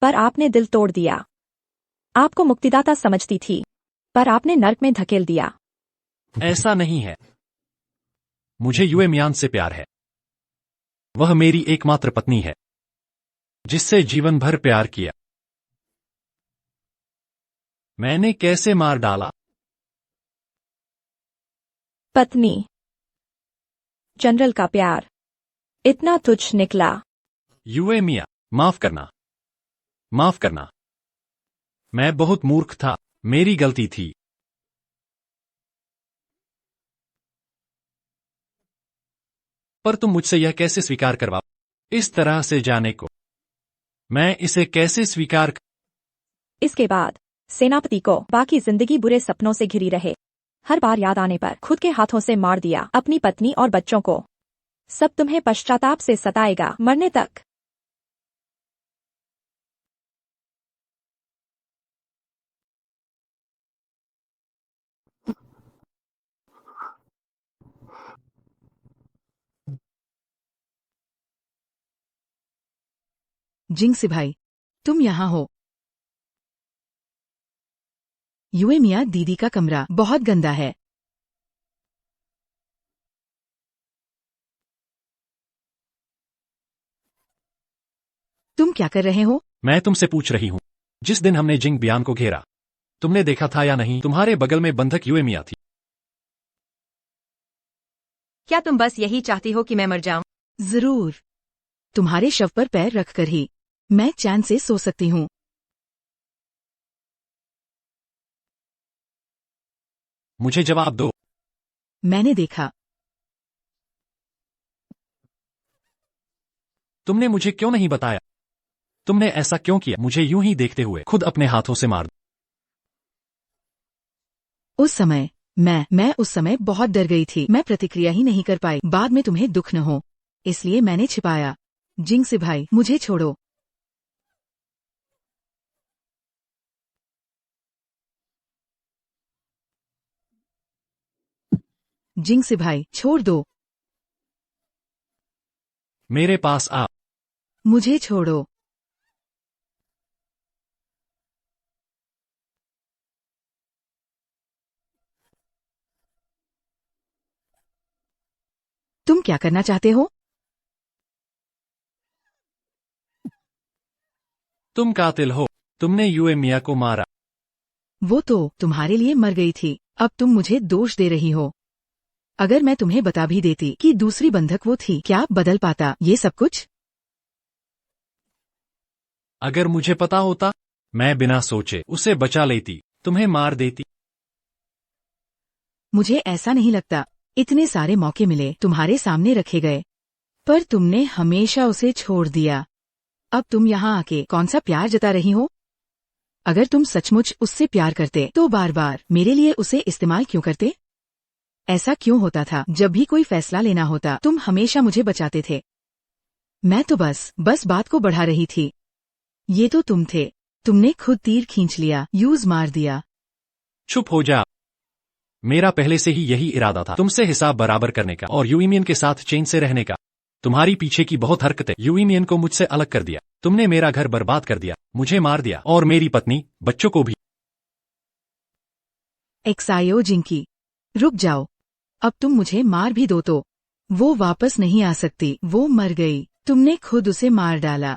पर आपने दिल तोड़ दिया। आपको मुक्तिदाता समझती थी, पर आपने नर्क में धकेल दिया। ऐसा नहीं है। मुझे युए मियान से प्यार है। वह मेरी एकमात्र पत्नी है, जिससे जीवन भर प्यार किया। मैंने कैसे मार डाला? पत्नी, जनरल का प्यार इतना तुच्छ निकला। युए मिया, माफ करना, माफ करना। मैं बहुत मूर्ख था, मेरी गलती थी। पर तुम मुझसे यह कैसे स्वीकार करवाओ, इस तरह से जाने को? मैं इसे कैसे स्वीकार इसके बाद सेनापति को बाकी जिंदगी बुरे सपनों से घिरी रहे। हर बार याद आने पर खुद के हाथों से मार दिया अपनी पत्नी और बच्चों को। सब तुम्हें पश्चाताप से सताएगा मरने तक। जिंगसी भाई, तुम यहाँ हो। युए मिया, दीदी का कमरा बहुत गंदा है। तुम क्या कर रहे हो? मैं तुमसे पूछ रही हूं, जिस दिन हमने जिंग बियान को घेरा, तुमने देखा था या नहीं? तुम्हारे बगल में बंधक युए मिया थी। क्या तुम बस यही चाहती हो कि मैं मर जाऊं? जरूर। तुम्हारे शव पर पैर रखकर ही मैं चैन से सो सकती हूँ। मुझे जवाब दो। मैंने देखा। तुमने मुझे क्यों नहीं बताया? तुमने ऐसा क्यों किया? मुझे यूं ही देखते हुए खुद अपने हाथों से मार दो। उस समय मैं उस समय बहुत डर गई थी। मैं प्रतिक्रिया ही नहीं कर पाई। बाद में तुम्हें दुख न हो, इसलिए मैंने छिपाया। जिंग से भाई मुझे छोड़ो। जिंग से भाई छोड़ दो। मेरे पास आ। मुझे छोड़ो। तुम क्या करना चाहते हो? तुम कातिल हो। तुमने यूए मिया को मारा। वो तो तुम्हारे लिए मर गई थी, अब तुम मुझे दोष दे रही हो। अगर मैं तुम्हें बता भी देती कि दूसरी बंधक वो थी, क्या बदल पाता ये सब कुछ? अगर मुझे पता होता, मैं बिना सोचे उसे बचा लेती, तुम्हें मार देती। मुझे ऐसा नहीं लगता। इतने सारे मौके मिले, तुम्हारे सामने रखे गए, पर तुमने हमेशा उसे छोड़ दिया। अब तुम यहाँ आके कौन सा प्यार जता रही हो? अगर तुम सचमुच उससे प्यार करते तो बार बार मेरे लिए उसे इस्तेमाल क्यों करते? ऐसा क्यों होता था जब भी कोई फैसला लेना होता तुम हमेशा मुझे बचाते थे? मैं तो बस बात को बढ़ा रही थी। ये तो तुम थे। तुमने खुद तीर खींच लिया, यूज मार दिया। चुप हो जा। मेरा पहले से ही यही इरादा था, तुमसे हिसाब बराबर करने का और यूईमियन के साथ चैन से रहने का। तुम्हारी पीछे की बहुत हरकतें यूईमियन को मुझसे अलग कर दिया। तुमने मेरा घर बर्बाद कर दिया, मुझे मार दिया और मेरी पत्नी, बच्चों को भी। एक्सायो जिंकी, रुक जाओ। अब तुम मुझे मार भी दो तो वो वापस नहीं आ सकती। वो मर गई, तुमने खुद उसे मार डाला।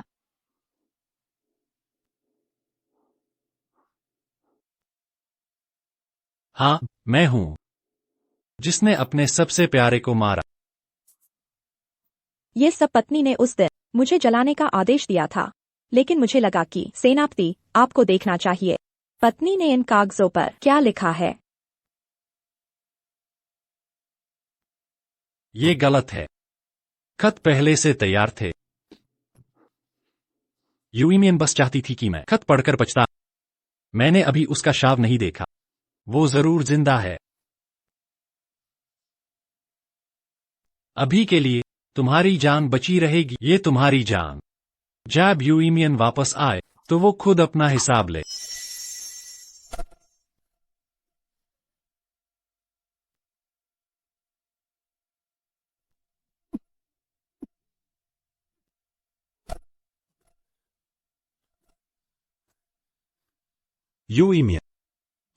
हाँ, मैं हूँ जिसने अपने सबसे प्यारे को मारा। ये सब पत्नी ने उस दिन मुझे जलाने का आदेश दिया था, लेकिन मुझे लगा कि सेनापति आपको देखना चाहिए। पत्नी ने इन कागजों पर क्या लिखा है? ये गलत है। खत पहले से तैयार थे। यूईमियन बस चाहती थी कि मैं खत पढ़कर पछता। मैंने अभी उसका शव नहीं देखा। वो जरूर जिंदा है। अभी के लिए तुम्हारी जान बची रहेगी, ये तुम्हारी जान। जब यूईमियन वापस आए तो वो खुद अपना हिसाब ले। यूईमियन,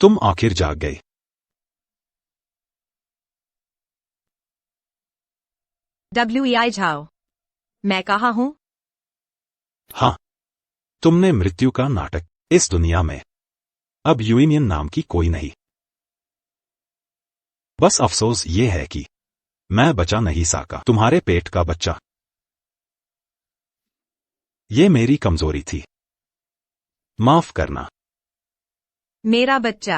तुम आखिर जाग गए। WEI जाओ। मैं कहाँ हूँ? हाँ, तुमने मृत्यु का नाटक इस दुनिया में। अब यूईमियन नाम की कोई नहीं। बस अफसोस ये है कि मैं बचा नहीं सका तुम्हारे पेट का बच्चा। ये मेरी कमजोरी थी। माफ करना। मेरा बच्चा,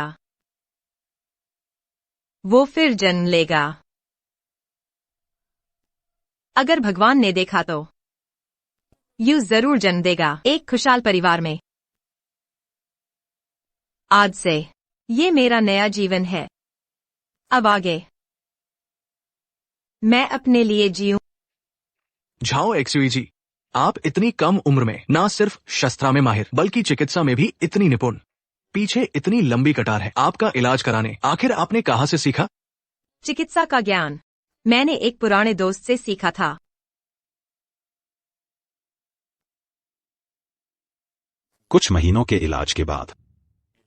वो फिर जन्म लेगा। अगर भगवान ने देखा तो यू जरूर जन्म देगा एक खुशहाल परिवार में। आज से ये मेरा नया जीवन है। अब आगे मैं अपने लिए जीऊं। झाओ एक्सयूई जी, आप इतनी कम उम्र में ना सिर्फ शस्त्रा में माहिर बल्कि चिकित्सा में भी इतनी निपुण। पीछे इतनी लंबी कतार है आपका इलाज कराने, आखिर आपने कहाँ से सीखा? चिकित्सा का ज्ञान मैंने एक पुराने दोस्त से सीखा था। कुछ महीनों के इलाज के बाद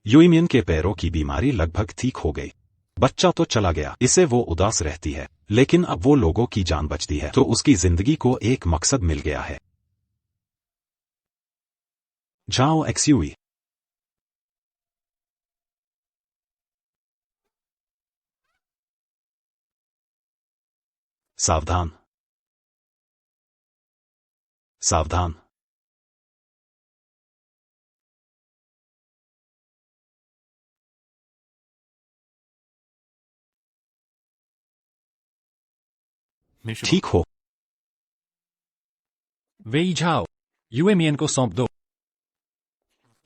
यूईमियन के पैरों की बीमारी लगभग ठीक हो गई। बच्चा तो चला गया, इससे वो उदास रहती है, लेकिन अब वो लोगों की जान बचती है तो उसकी जिंदगी को एक मकसद मिल गया है। जाओ एक्सयूई। सावधान, सावधान। ठीक हो। वेई झाओ, यूएमियन को सौंप दो।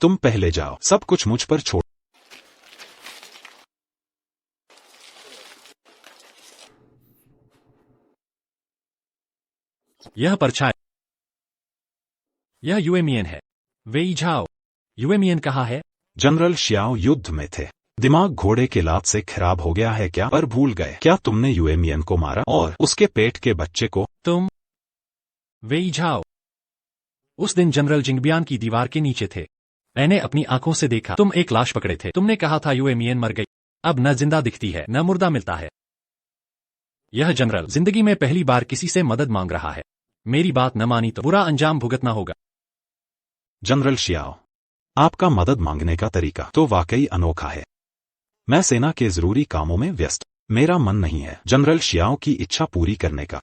तुम पहले जाओ, सब कुछ मुझ पर छोड़। यह परछाई यह युएमियन है। वेई झाओ। युएमियन कहाँ है? जनरल शियाओ युद्ध में थे। दिमाग घोड़े के लात से खराब हो गया है क्या? पर भूल गए क्या तुमने युएमियन को मारा और उसके पेट के बच्चे को? तुम? वेई झाओ। उस दिन जनरल जिंगबियान की दीवार के नीचे थे। मैंने अपनी आंखों से देखा। तुम एक लाश पकड़े थे। तुमने कहा था युएमियन मर गई। अब न जिंदा दिखती है न मुर्दा मिलता है। यह जनरल जिंदगी में पहली बार किसी से मदद मांग रहा है। मेरी बात न मानी तो बुरा अंजाम भुगतना होगा। जनरल शियाओ, आपका मदद मांगने का तरीका तो वाकई अनोखा है। मैं सेना के जरूरी कामों में व्यस्त, मेरा मन नहीं है जनरल शियाओ की इच्छा पूरी करने का।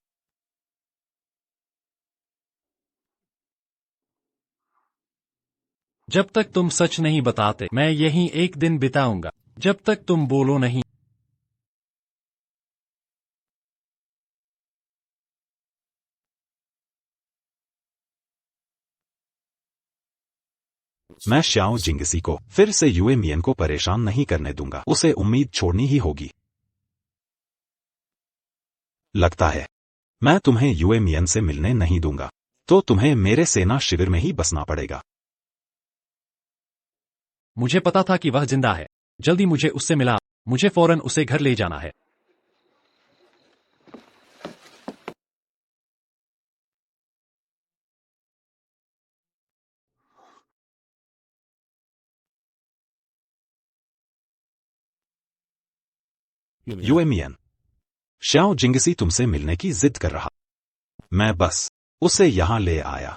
जब तक तुम सच नहीं बताते मैं यहीं एक दिन बिताऊंगा। जब तक तुम बोलो नहीं। मैं श्याओ जिंगसी को फिर से युएमियन को परेशान नहीं करने दूंगा। उसे उम्मीद छोड़नी ही होगी। लगता है मैं तुम्हें युएमियन से मिलने नहीं दूंगा, तो तुम्हें मेरे सेना शिविर में ही बसना पड़ेगा। मुझे पता था कि वह जिंदा है। जल्दी मुझे उससे मिला। मुझे फौरन उसे घर ले जाना है। युएमियन, श्याओ जिंगसी तुमसे मिलने की जिद कर रहा। मैं बस उसे यहां ले आया।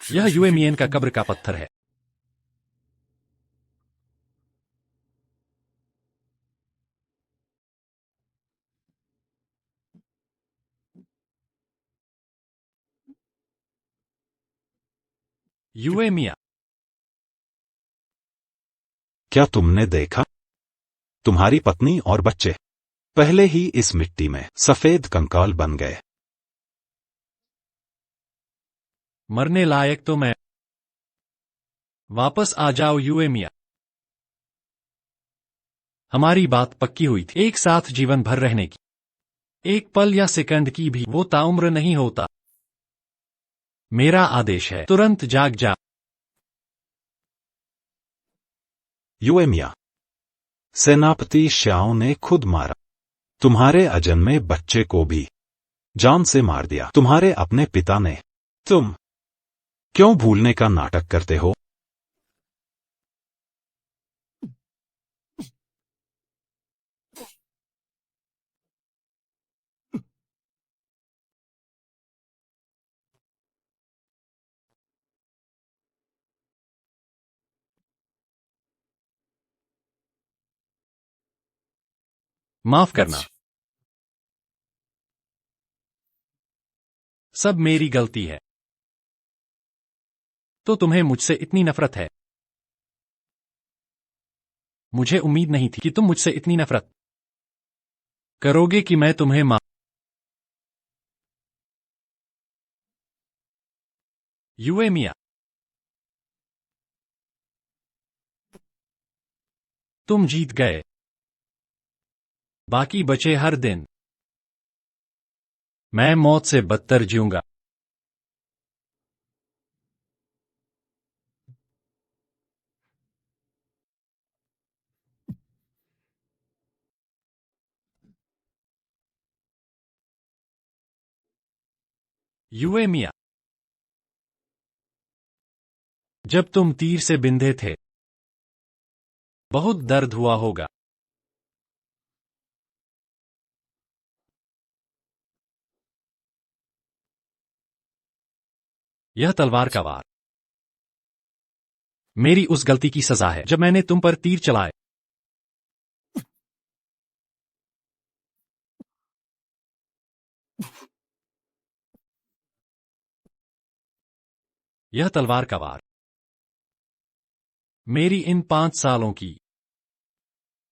यह युएमियन का कब्र का पत्थर है। युएमिया, क्या तुमने देखा? तुम्हारी पत्नी और बच्चे पहले ही इस मिट्टी में सफेद कंकाल बन गए। मरने लायक तो मैं। वापस आ जाओ युएमिया। हमारी बात पक्की हुई थी, एक साथ जीवन भर रहने की। एक पल या सेकंड की भी वो ताउम्र नहीं होता। मेरा आदेश है, तुरंत जाग जा। युएमिया, सेनापति श्याओ ने खुद मारा। तुम्हारे अजन्मे बच्चे को भी जान से मार दिया। तुम्हारे अपने पिता ने। तुम क्यों भूलने का नाटक करते हो? माफ करना। सब मेरी गलती है। तो तुम्हें मुझसे इतनी नफरत है? मुझे उम्मीद नहीं थी कि तुम मुझसे इतनी नफरत करोगे कि मैं तुम्हें माफ। युएमिया, तुम जीत गए। बाकी बचे हर दिन मैं मौत से बदतर जीऊंगा। युएमिया, जब तुम तीर से बिंधे थे बहुत दर्द हुआ होगा। यह तलवार का वार मेरी उस गलती की सजा है जब मैंने तुम पर तीर चलाए। यह तलवार का वार मेरी इन 5 सालों की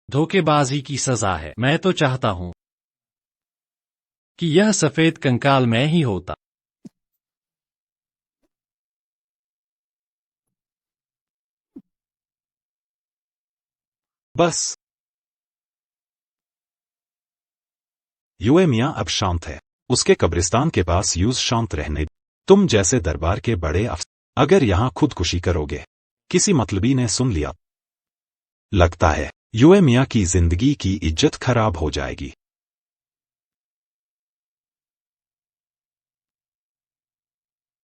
धोखेबाजी की सजा है। मैं तो चाहता हूं कि यह सफेद कंकाल मैं ही होता। बस। युए मियाँ अब शांत है। उसके कब्रिस्तान के पास यूज शांत रहने। तुम जैसे दरबार के बड़े अफसर अगर यहां खुदकुशी करोगे। किसी मतलबी ने सुन लिया। लगता है युए मियाँ की जिंदगी की इज्जत खराब हो जाएगी।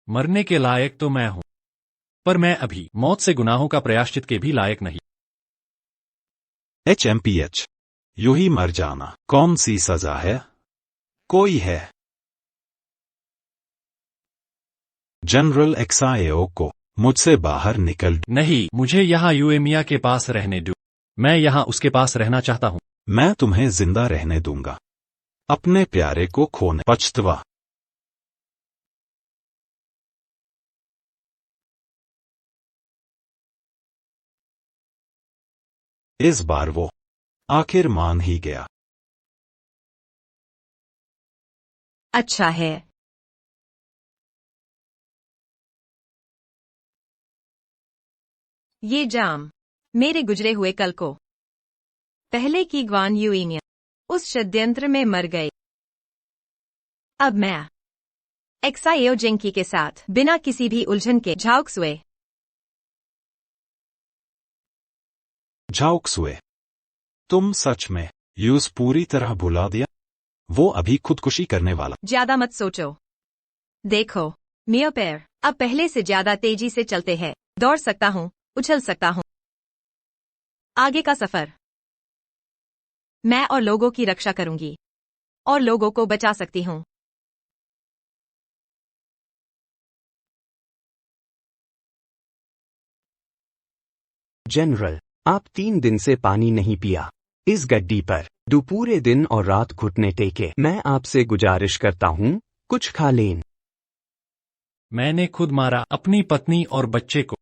मरने के लायक तो मैं हूं, पर मैं अभी मौत से गुनाहों का प्रायश्चित के भी लायक नहीं। HMPH। यूं ही मर जाना कौन सी सजा है? कोई है। जनरल XIO को मुझसे बाहर निकल। नहीं, मुझे यहाँ युए मियाँ के पास रहने दो। मैं यहाँ उसके पास रहना चाहता हूँ। मैं तुम्हें जिंदा रहने दूंगा। अपने प्यारे को खोने पछतवा। इस बार वो आखिर मान ही गया। अच्छा है। ये जाम मेरे गुजरे हुए कल को पहले की ग्वान युइंग उस षड्यंत्र में मर गए। अब मैं एक्साइओ जिंकी के साथ बिना किसी भी उलझन के झाउक्सुए। झाउक्सुए। तुम सच में यूज पूरी तरह भुला दिया? वो अभी खुदकुशी करने वाला। ज्यादा मत सोचो। देखो मेरा पैर अब पहले से ज्यादा तेजी से चलते हैं। दौड़ सकता हूँ, उछल सकता हूँ। आगे का सफर मैं और लोगों की रक्षा करूंगी और लोगों को बचा सकती हूँ। जनरल, आप 3 दिन से पानी नहीं पिया। इस गड्डी पर पूरे दिन और रात घुटने टेके। मैं आपसे गुजारिश करता हूँ, कुछ खा लें। मैंने खुद मारा अपनी पत्नी और बच्चे को।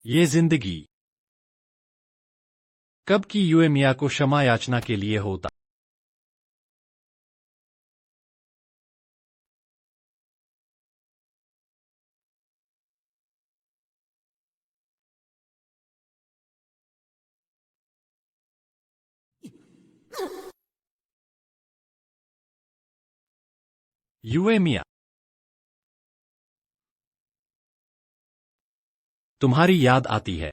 ये जिंदगी कब की युए मियाँ को क्षमा याचना के लिए होता। युए मियाँ, तुम्हारी याद आती है।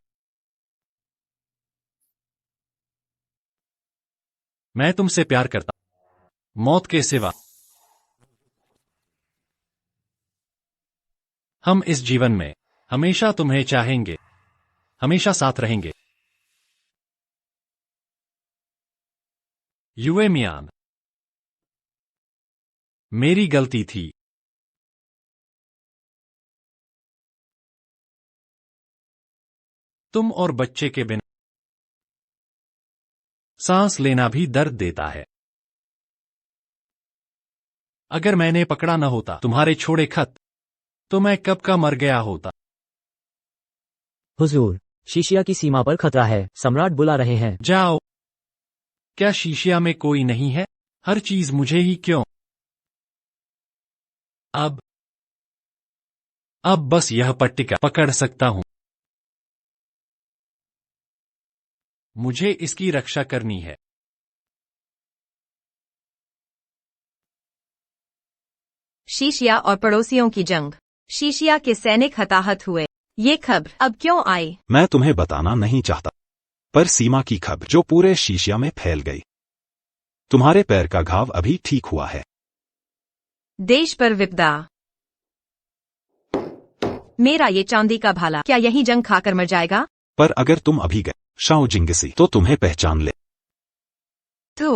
मैं तुमसे प्यार करता मौत के सिवा। हम इस जीवन में हमेशा तुम्हें चाहेंगे, हमेशा साथ रहेंगे। युए मियाँ, मेरी गलती थी। तुम और बच्चे के बिना सांस लेना भी दर्द देता है। अगर मैंने पकड़ा न होता तुम्हारे छोड़े खत, तो मैं कब का मर गया होता। हुजूर, शीशिया की सीमा पर खतरा है। सम्राट बुला रहे हैं। जाओ। क्या शीशिया में कोई नहीं है? हर चीज मुझे ही क्यों? अब बस यह पट्टिका पकड़ सकता हूं। मुझे इसकी रक्षा करनी है। शीशिया और पड़ोसियों की जंग। शीशिया के सैनिक हताहत हुए। ये खबर अब क्यों आई? मैं तुम्हें बताना नहीं चाहता, पर सीमा की खबर जो पूरे शीशिया में फैल गई। तुम्हारे पैर का घाव अभी ठीक हुआ है। देश पर विपदा। मेरा ये चांदी का भाला क्या यही जंग खाकर मर जाएगा? पर अगर तुम अभी गए शाओ जिंगसी तो तुम्हें पहचान ले। तो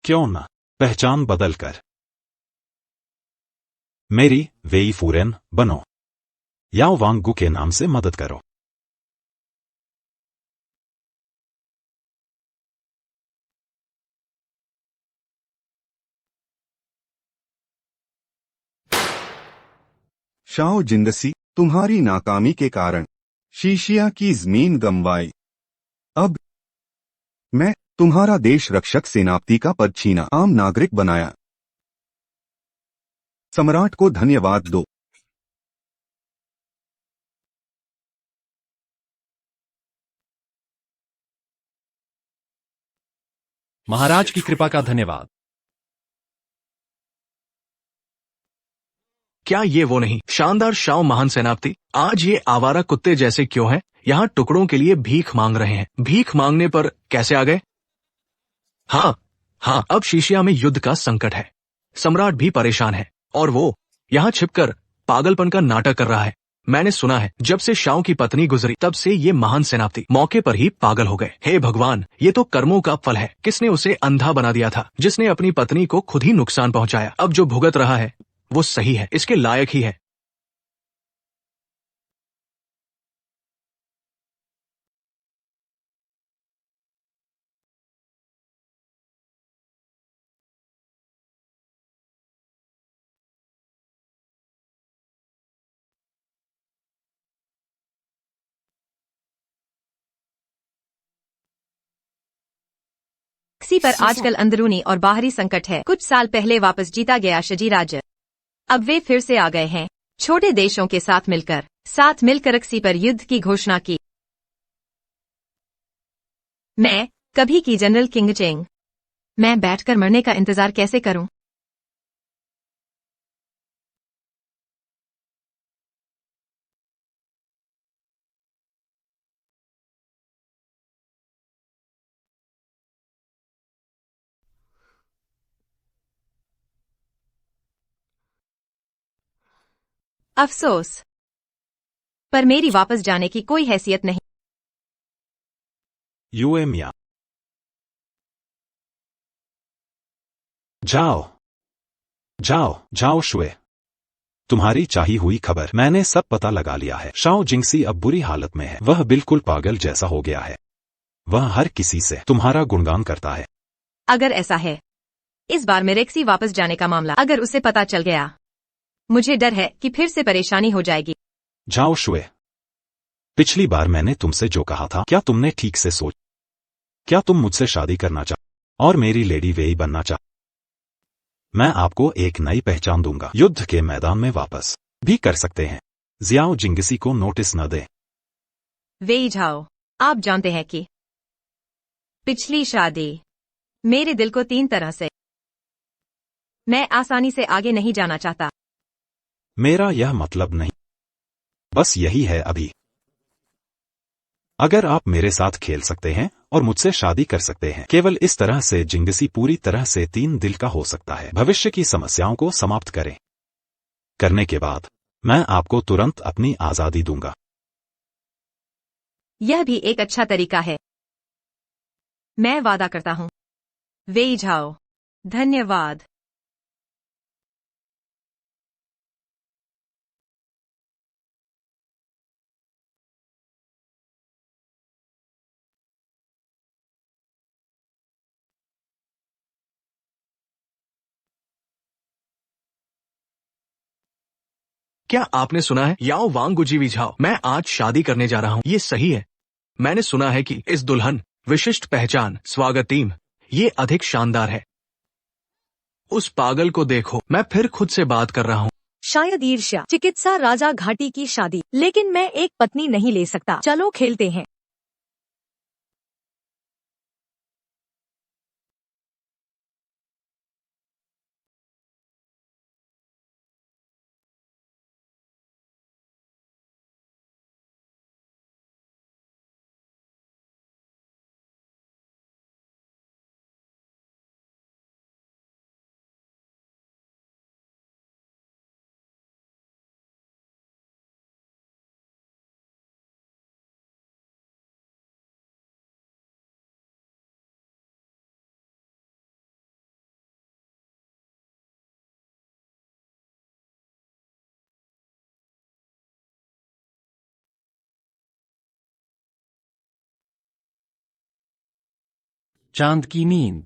क्यों ना पहचान बदल कर मेरी वेई फूरेन बनो। याओ वांगगु के नाम से मदद करो। शाओ जिंगसी, तुम्हारी नाकामी के कारण शीशिया की जमीन गंवाई। अब मैं तुम्हारा देश रक्षक सेनापति का पद छीना, आम नागरिक बनाया। सम्राट को धन्यवाद दो। महाराज की कृपा का धन्यवाद। क्या ये वो नहीं, शानदार शाओ महान सेनापति? आज ये आवारा कुत्ते जैसे क्यों हैं? यहाँ टुकड़ों के लिए भीख मांग रहे हैं। भीख मांगने पर कैसे आ गए? हाँ हाँ, अब शीशिया में युद्ध का संकट है। सम्राट भी परेशान है और वो यहाँ छिपकर पागलपन का नाटक कर रहा है। मैंने सुना है जब से शाओ की पत्नी गुजरी तब से ये महान सेनापति मौके पर ही पागल हो गए। हे भगवान, ये तो कर्मों का फल है। किसने उसे अंधा बना दिया था, जिसने अपनी पत्नी को खुद ही नुकसान पहुंचाया? अब जो भुगत रहा है वो सही है, इसके लायक ही है। इसी पर आजकल अंदरूनी और बाहरी संकट है। कुछ साल पहले वापस जीता गया शजी राज्य अब वे फिर से आ गए हैं, छोटे देशों के साथ मिलकर अक्सी पर युद्ध की घोषणा की। मैं कभी की जनरल किंग चेंग। मैं बैठकर मरने का इंतजार कैसे करूं? अफसोस, पर मेरी वापस जाने की कोई हैसियत नहीं। यूएमिया, जाओ जाओ जाओ शुए। तुम्हारी चाही हुई खबर मैंने सब पता लगा लिया है। शाओ जिंगसी अब बुरी हालत में है। वह बिल्कुल पागल जैसा हो गया है। वह हर किसी से तुम्हारा गुणगान करता है। अगर ऐसा है, इस बार मेरे रेक्सी वापस जाने का मामला अगर उसे पता चल गया, मुझे डर है कि फिर से परेशानी हो जाएगी। जाओ शुए, पिछली बार मैंने तुमसे जो कहा था, क्या तुमने ठीक से सोच? क्या तुम मुझसे शादी करना चाह और मेरी लेडी वेई बनना चाह? मैं आपको एक नई पहचान दूंगा। युद्ध के मैदान में वापस भी कर सकते हैं। जियाओ जिंगसी को नोटिस न दे। वेई झाओ, आप जानते हैं कि पिछली शादी मेरे दिल को 3 तरह से, मैं आसानी से आगे नहीं जाना चाहता। मेरा यह मतलब नहीं, बस यही है अभी। अगर आप मेरे साथ खेल सकते हैं और मुझसे शादी कर सकते हैं, केवल इस तरह से जिंगसी पूरी तरह से 3 दिल का हो सकता है। भविष्य की समस्याओं को समाप्त करें। करने के बाद मैं आपको तुरंत अपनी आजादी दूंगा। यह भी एक अच्छा तरीका है। मैं वादा करता हूं। वेई झाओ, धन्यवाद। क्या आपने सुना है? याओ वांग गुजी झाओ, मैं आज शादी करने जा रहा हूँ। ये सही है। मैंने सुना है कि इस दुल्हन विशिष्ट पहचान स्वागत टीम ये अधिक शानदार है। उस पागल को देखो, मैं फिर खुद से बात कर रहा हूँ। शायद ईर्ष्या। चिकित्सा राजा घाटी की शादी, लेकिन मैं एक पत्नी नहीं ले सकता। चलो खेलते हैं। चांद की नींद।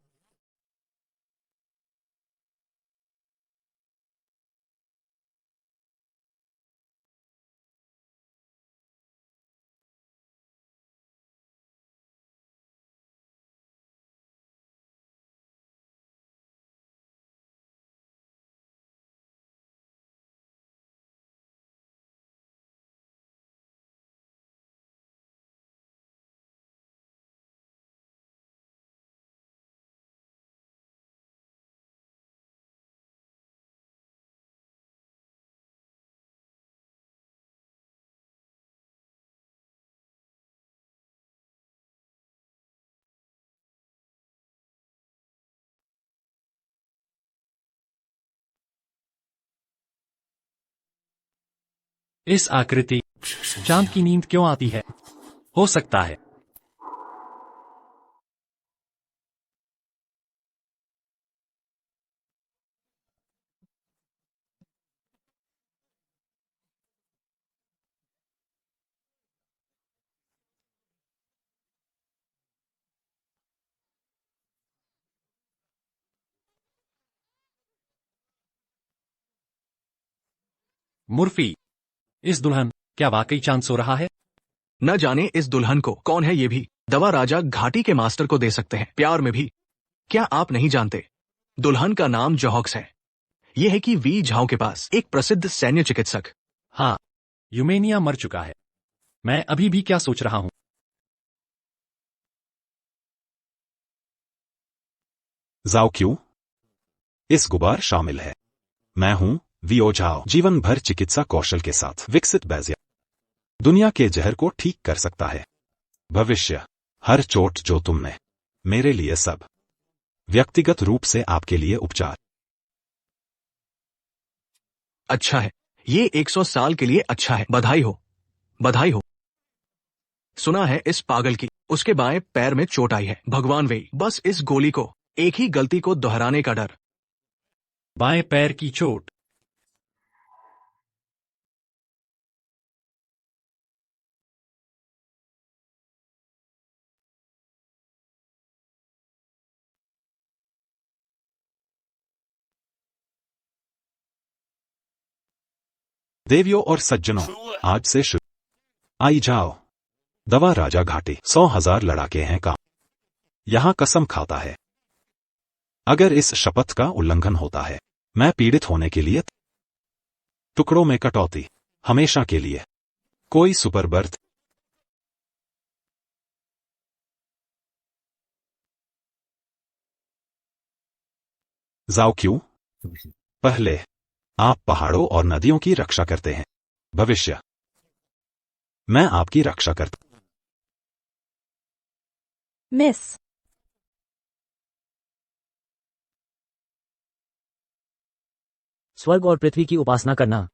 इस आकृति चांद की नींद क्यों आती है? हो सकता है मुर्फी, इस दुल्हन क्या वाकई चांद सो रहा है? न जाने इस दुल्हन को कौन है ये भी। दवा राजा घाटी के मास्टर को दे सकते हैं, प्यार में भी। क्या आप नहीं जानते? दुल्हन का नाम जॉक्स है। यह है कि वी झाओ के पास एक प्रसिद्ध सैन्य चिकित्सक। हाँ, यूमेनिया मर चुका है। मैं अभी भी क्या सोच रहा हूँ? जाओ क्यों? इस गुबार शामिल है। मैं हूं वियो झाओ, जीवन भर चिकित्सा कौशल के साथ विकसित बैजिया दुनिया के जहर को ठीक कर सकता है। भविष्य, हर चोट जो तुमने मेरे लिए, सब व्यक्तिगत रूप से आपके लिए उपचार। अच्छा है, ये 100 साल के लिए अच्छा है। बधाई हो, बधाई हो। सुना है इस पागल की उसके बाएं पैर में चोट आई है। भगवान वे, बस इस गोली को, एक ही गलती को दोहराने का डर। बाएं पैर की चोट? देवियों और सज्जनों, आज से शुरू। आई जाओ। दवा राजा घाटी 100,000 लड़ाके हैं काम। यहां कसम खाता है, अगर इस शपथ का उल्लंघन होता है, मैं पीड़ित होने के लिए टुकड़ों में कटौती, हमेशा के लिए। कोई सुपर बर्थ? जाओ क्यों? पहले आप पहाड़ों और नदियों की रक्षा करते हैं। भविष्य, मैं आपकी रक्षा करता। मिस, स्वर्ग और पृथ्वी की उपासना करना।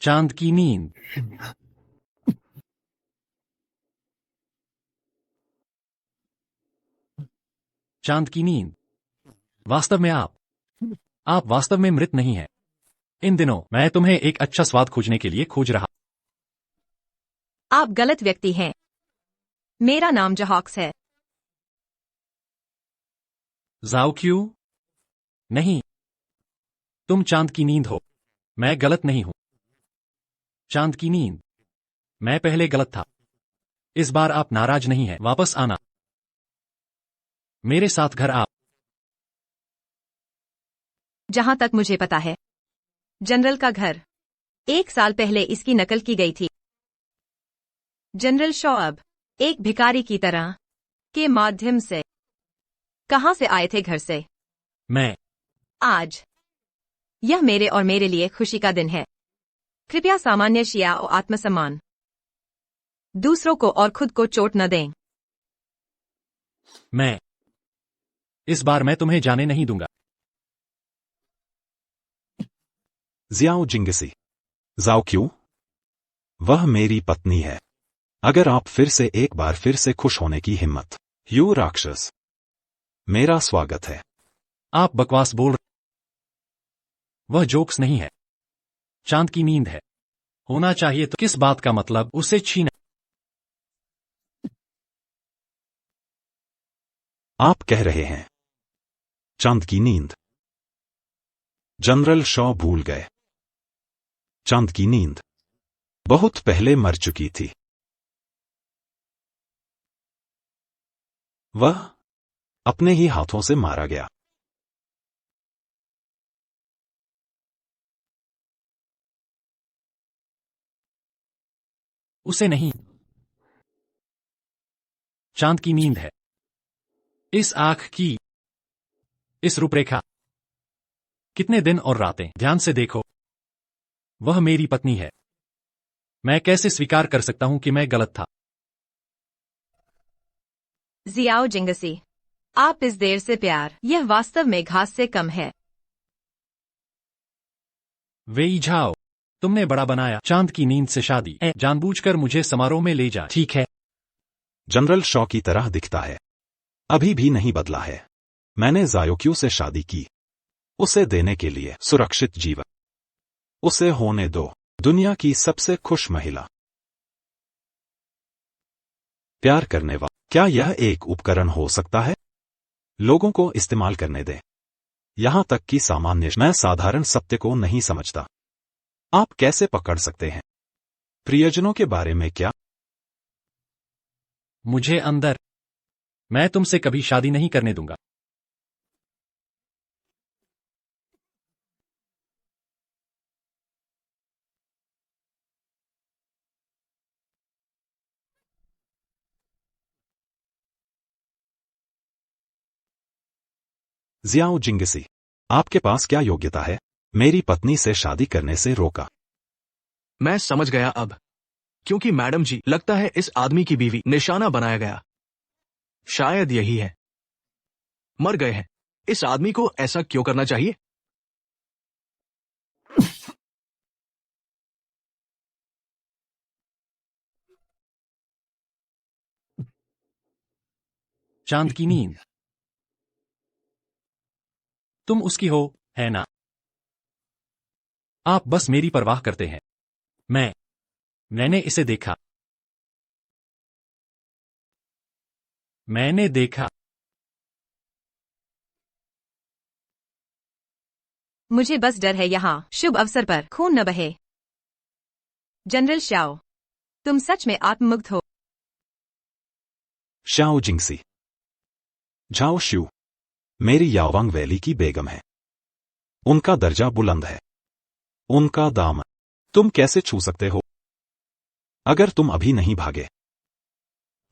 चांद की नींद? चांद की नींद? वास्तव में आप वास्तव में मृत नहीं हैं। इन दिनों मैं तुम्हें एक अच्छा स्वाद खोजने के लिए खोज रहा। आप गलत व्यक्ति हैं। मेरा नाम जॉक्स है। जाओ क्यों? नहीं, तुम चांद की नींद हो। मैं गलत नहीं हूं। चांद की नींद? मैं पहले गलत था। इस बार आप नाराज नहीं हैं। वापस आना मेरे साथ घर। आप जहां तक मुझे पता है, जनरल का घर 1 साल पहले इसकी नकल की गई थी। जनरल शॉअब एक भिखारी की तरह के माध्यम से कहां से आए थे? घर से। मैं आज यह मेरे और मेरे लिए खुशी का दिन है। कृपया सामान्य शिया और आत्मसम्मान, दूसरों को और खुद को चोट न दें। इस बार मैं तुम्हें जाने नहीं दूंगा। जियाओ जिंगसी। जाओ क्यों? वह मेरी पत्नी है। अगर आप फिर से एक बार फिर से खुश होने की हिम्मत, यू राक्षस, मेरा स्वागत है। आप बकवास बोल रहे। वह जोक्स नहीं है। चांद की नींद है। होना चाहिए तो किस बात का मतलब? उसे छीना। आप कह रहे हैं चांद की नींद? जनरल शॉ भूल गए। चांद की नींद बहुत पहले मर चुकी थी। वह अपने ही हाथों से मारा गया। उसे नहीं। चांद की नींद है। इस आंख की, इस रूपरेखा, कितने दिन और रातें, ध्यान से देखो। वह मेरी पत्नी है। मैं कैसे स्वीकार कर सकता हूं कि मैं गलत था? जियाओ जिंगसी, आप इस देर से प्यार, यह वास्तव में घास से कम है। वेई झाओ, तुमने बड़ा बनाया। चांद की नींद से शादी, जानबूझकर मुझे समारोह में ले जा। ठीक है। जनरल शॉ की तरह दिखता है। अभी भी नहीं बदला है। मैंने जायोक्यू से शादी की, उसे देने के लिए सुरक्षित जीवन। उसे होने दो दुनिया की सबसे खुश महिला। प्यार करने वाला, क्या यह एक उपकरण हो सकता है? लोगों को इस्तेमाल करने दें। यहां तक कि सामान्य, मैं साधारण सत्य को नहीं समझता। आप कैसे पकड़ सकते हैं? प्रियजनों के बारे में क्या? मुझे अंदर, मैं तुमसे कभी शादी नहीं करने दूंगा। जियाओ जिंगसी, आपके पास क्या योग्यता है मेरी पत्नी से शादी करने से रोका? मैं समझ गया अब। क्योंकि मैडम जी, लगता है इस आदमी की बीवी निशाना बनाया गया। शायद यही है। मर गए हैं। इस आदमी को ऐसा क्यों करना चाहिए? चांद की नींद, तुम उसकी हो, है ना? आप बस मेरी परवाह करते हैं। मैंने इसे देखा। मैंने देखा। मुझे बस डर है यहाँ शुभ अवसर पर खून न बहे। जनरल श्याओ, तुम सच में आत्ममुग्ध हो। शाओ जिंगसी, झाओ श्यू मेरी यावांग वैली की बेगम है। उनका दर्जा बुलंद है। उनका दामन तुम कैसे छू सकते हो? अगर तुम अभी नहीं भागे,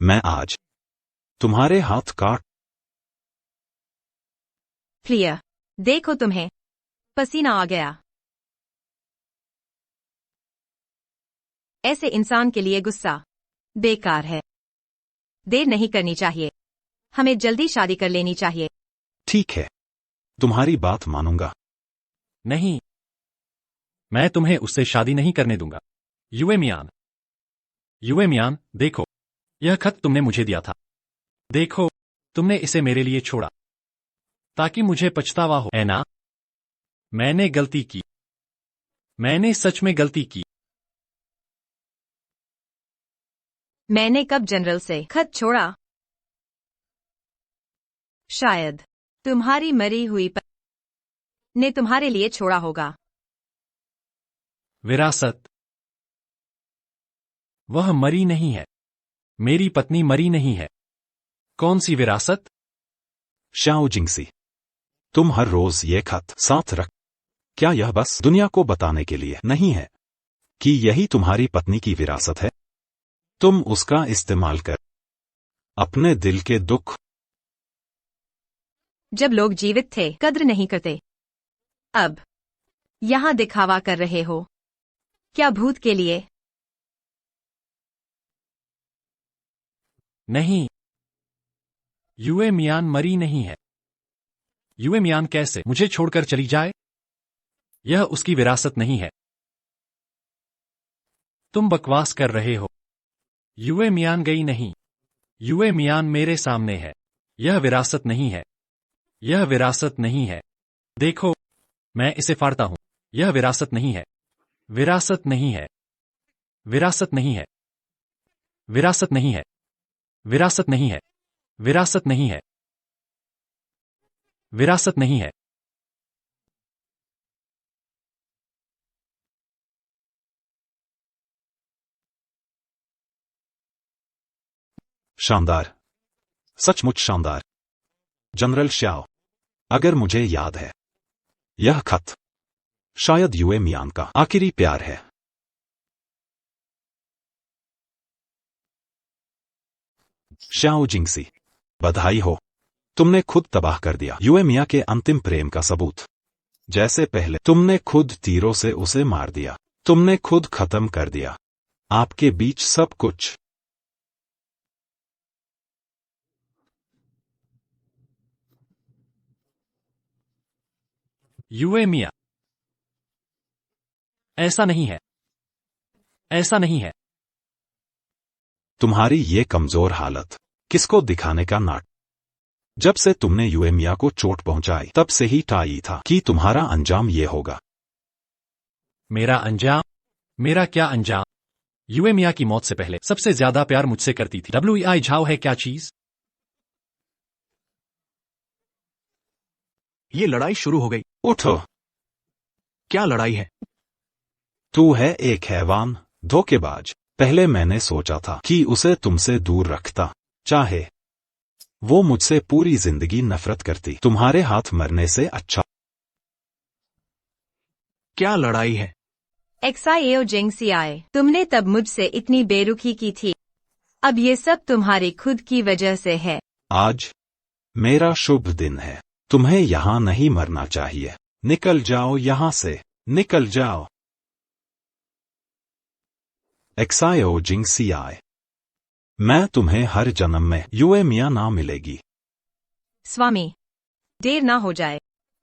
मैं आज तुम्हारे हाथ काट। प्रिय, देखो तुम्हें पसीना आ गया। ऐसे इंसान के लिए गुस्सा बेकार है। देर नहीं करनी चाहिए। हमें जल्दी शादी कर लेनी चाहिए। ठीक है, तुम्हारी बात मानूंगा। नहीं, मैं तुम्हें उससे शादी नहीं करने दूंगा। युए मियान, देखो, यह खत तुमने मुझे दिया था। देखो, तुमने इसे मेरे लिए छोड़ा ताकि मुझे पछतावा हो, है ना? मैंने गलती की। मैंने सच में गलती की। मैंने कब जनरल से खत छोड़ा? शायद तुम्हारी मरी हुई पत्नी ने तुम्हारे लिए छोड़ा होगा। विरासत, वह मरी नहीं है। मेरी पत्नी मरी नहीं है। कौन सी विरासत? शाओ जिंगसी, तुम हर रोज ये खत साथ रख। क्या यह बस दुनिया को बताने के लिए नहीं है कि यही तुम्हारी पत्नी की विरासत है? तुम उसका इस्तेमाल कर अपने दिल के दुख। जब लोग जीवित थे कद्र नहीं करते। अब यहां दिखावा कर रहे हो। क्या भूत के लिए? नहीं, युए मियान मरी नहीं है। युए मियान कैसे मुझे छोड़कर चली जाए? यह उसकी विरासत नहीं है। तुम बकवास कर रहे हो। युए मियान गई नहीं। युए मियान मेरे सामने है। यह विरासत नहीं है। यह विरासत नहीं है। देखो, मैं इसे फाड़ता हूं। यह विरासत नहीं है। विरासत नहीं है। विरासत नहीं है। विरासत नहीं है। विरासत नहीं है। विरासत नहीं है। विरासत नहीं है। शानदार, सचमुच शानदार। जनरल श्याओ, अगर मुझे याद है, यह खत शायद युए मियान का आखिरी प्यार है। श्याओ जिंगसी, बधाई हो, तुमने खुद तबाह कर दिया युए मिया के अंतिम प्रेम का सबूत। जैसे पहले तुमने खुद तीरों से उसे मार दिया, तुमने खुद खत्म कर दिया आपके बीच सब कुछ। युए मिया, ऐसा नहीं है, ऐसा नहीं है। तुम्हारी ये कमजोर हालत किसको दिखाने का नाटक? जब से तुमने युए मिया को चोट पहुंचाई तब से ही टाई था कि तुम्हारा अंजाम ये होगा। मेरा अंजाम? मेरा क्या अंजाम? युए मिया की मौत से पहले सबसे ज्यादा प्यार मुझसे करती थी। WEI झाओ है क्या चीज? ये लड़ाई शुरू हो गई। उठो। क्या लड़ाई है? तू है एक हैवान, धोखेबाज। पहले मैंने सोचा था कि उसे तुमसे दूर रखता, चाहे वो मुझसे पूरी जिंदगी नफरत करती, तुम्हारे हाथ मरने से अच्छा। क्या लड़ाई है? XIAO जिंगसियाए, तुमने तब मुझसे इतनी बेरुखी की थी, अब ये सब तुम्हारी खुद की वजह से है। आज मेरा शुभ दिन है, तुम्हें यहां नहीं मरना चाहिए। निकल जाओ यहां से, निकल जाओ। XIAO जिंगसियाए, मैं तुम्हें हर जन्म में युए मिया ना मिलेगी। स्वामी, देर ना हो जाए,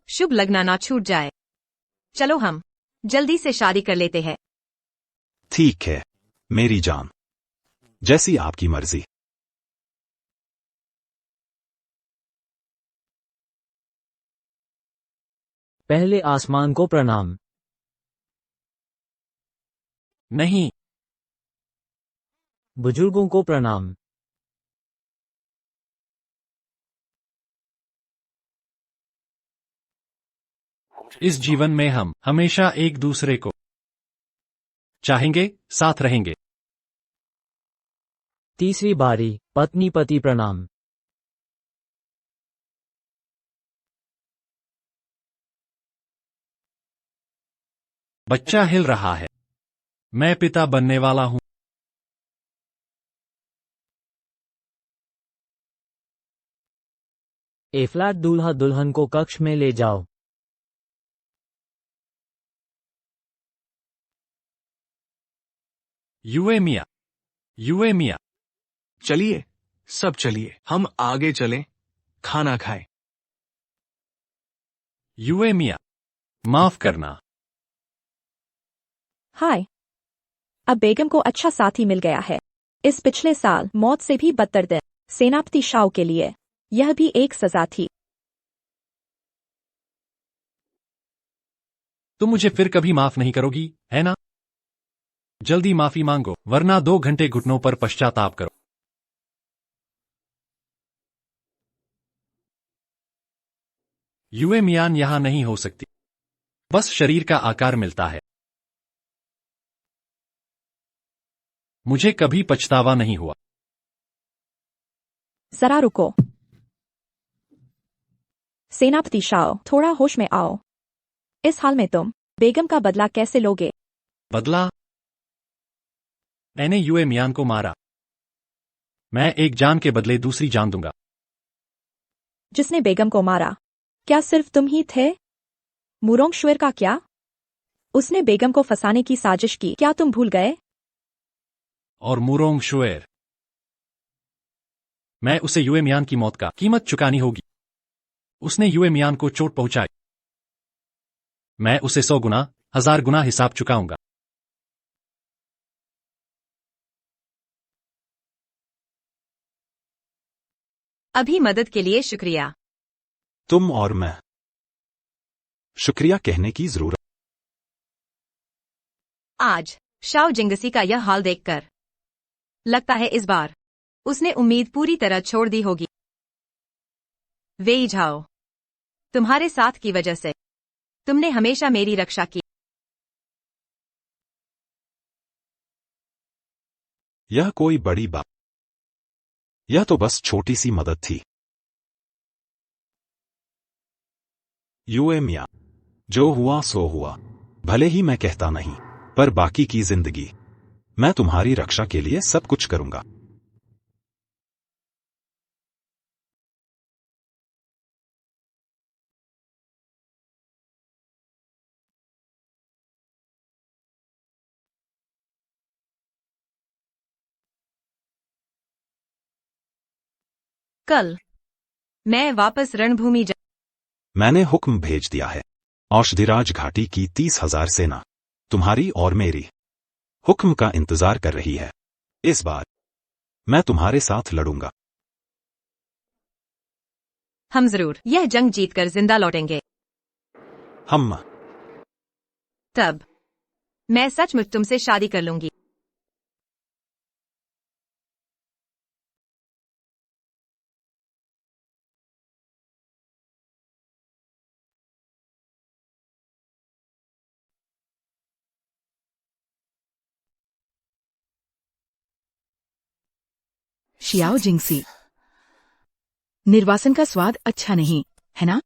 शुभ लगना ना छूट जाए, चलो हम जल्दी से शादी कर लेते हैं। ठीक है मेरी जान, जैसी आपकी मर्जी। पहले आसमान को प्रणाम। नहीं, बुजुर्गों को प्रणाम। इस जीवन में हम हमेशा एक दूसरे को चाहेंगे, साथ रहेंगे। तीसरी बारी, पत्नी पति प्रणाम। बच्चा हिल रहा है, मैं पिता बनने वाला हूं। ए फ्लैट दूल्हा दुल्हन को कक्ष में ले जाओ। युए मिया, युए मिया, चलिए, सब चलिए, हम आगे चलें, खाना खाएं। युए मिया, माफ करना। हाय, अब बेगम को अच्छा साथी मिल गया है। इस पिछले साल मौत से भी बदतर दिन सेनापति शाओ के लिए यह भी एक सजा थी। तुम मुझे फिर कभी माफ नहीं करोगी, है ना? जल्दी माफी मांगो, वरना 2 घंटे घुटनों पर पश्चाताप करो। युए मियान यहां नहीं हो सकती, बस शरीर का आकार मिलता है। मुझे कभी पछतावा नहीं हुआ। जरा रुको, सेनापति शाओ, थोड़ा होश में आओ। इस हाल में तुम बेगम का बदला कैसे लोगे? बदला? मैंने युए मियान को मारा, मैं एक जान के बदले दूसरी जान दूंगा। जिसने बेगम को मारा, क्या सिर्फ तुम ही थे? मुरोंग शुएर का क्या? उसने बेगम को फंसाने की साजिश की, क्या तुम भूल गए? और मुरोंग शुएर, मैं उसे युए मियान की मौत का कीमत चुकानी होगी। उसने युए मियान को चोट पहुंचाई, मैं उसे 100 गुना, 1000 गुना हिसाब चुकाऊंगा। अभी मदद के लिए शुक्रिया। तुम और मैं शुक्रिया कहने की जरूरत। आज शाओ जिंगसी का यह हाल देखकर लगता है इस बार उसने उम्मीद पूरी तरह छोड़ दी होगी। वेई झाओ, तुम्हारे साथ की वजह से तुमने हमेशा मेरी रक्षा की। यह कोई बड़ी बात, यह तो बस छोटी सी मदद थी। युए मिया, जो हुआ सो हुआ, भले ही मैं कहता नहीं, पर बाकी की जिंदगी मैं तुम्हारी रक्षा के लिए सब कुछ करूंगा। कल मैं वापस रणभूमि जा। मैंने हुक्म भेज दिया है। औषधिराज घाटी की 30,000 सेना तुम्हारी और मेरी हुक्म का इंतजार कर रही है। इस बार मैं तुम्हारे साथ लड़ूंगा। हम जरूर यह जंग जीतकर जिंदा लौटेंगे। हम तब मैं सचमुच तुमसे शादी कर लूंगी। शियाओ जिंगसी, निर्वासन का स्वाद अच्छा नहीं है ना?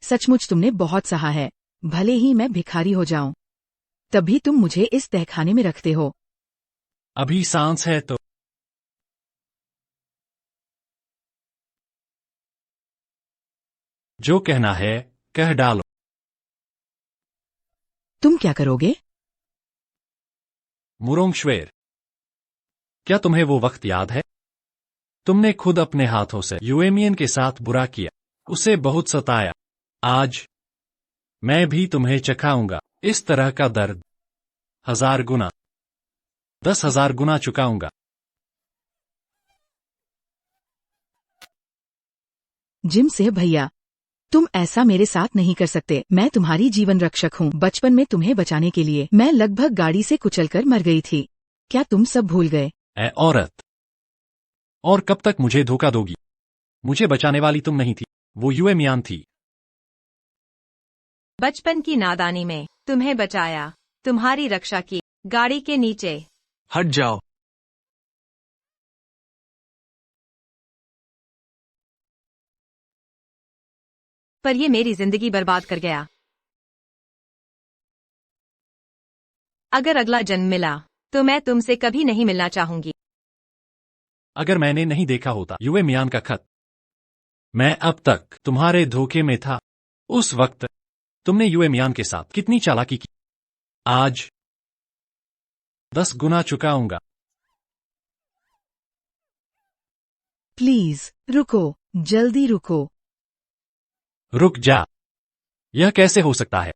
सचमुच तुमने बहुत सहा है। भले ही मैं भिखारी हो जाऊं, तभी तुम मुझे इस तहखाने में रखते हो। अभी सांस है तो जो कहना है कह डालो। तुम क्या करोगे? मुरोंगश्वेर, क्या तुम्हें वो वक्त याद है? तुमने खुद अपने हाथों से यूएमियन के साथ बुरा किया, उसे बहुत सताया। आज मैं भी तुम्हें चखाऊंगा इस तरह का दर्द। 1000 गुना, 10,000 गुना चुकाऊंगा। जिम से भैया, तुम ऐसा मेरे साथ नहीं कर सकते। मैं तुम्हारी जीवन रक्षक हूँ। बचपन में तुम्हें बचाने के लिए मैं लगभग गाड़ी से कुचलकर मर गई थी। क्या तुम सब भूल गए? ए औरत, और कब तक मुझे धोखा दोगी? मुझे बचाने वाली तुम नहीं थी, वो यूएमियान थी। बचपन की नादानी में तुम्हें बचाया, तुम्हारी रक्षा की। गाड़ी के नीचे हट जाओ। पर ये मेरी जिंदगी बर्बाद कर गया। अगर अगला जन्म मिला तो मैं तुमसे कभी नहीं मिलना चाहूंगी। अगर मैंने नहीं देखा होता यूएमियान का खत, मैं अब तक तुम्हारे धोखे में था। उस वक्त तुमने यूएमियान के साथ कितनी चालाकी की। आज 10 गुना चुकाऊंगा। प्लीज रुको, जल्दी रुको। रुक जा। यह कैसे हो सकता है?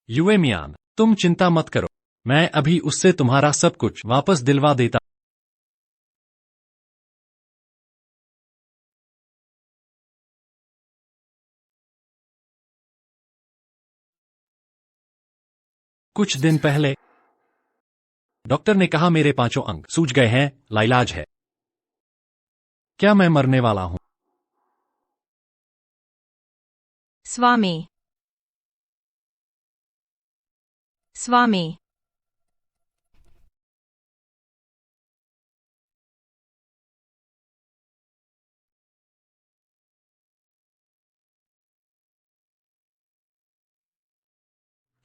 यूएमियान, तुम चिंता मत करो, मैं अभी उससे तुम्हारा सब कुछ वापस दिलवा देता। कुछ दिन पहले डॉक्टर ने कहा मेरे 5 अंग सूज गए हैं, लाइलाज है। क्या मैं मरने वाला हूं? स्वामी, स्वामी,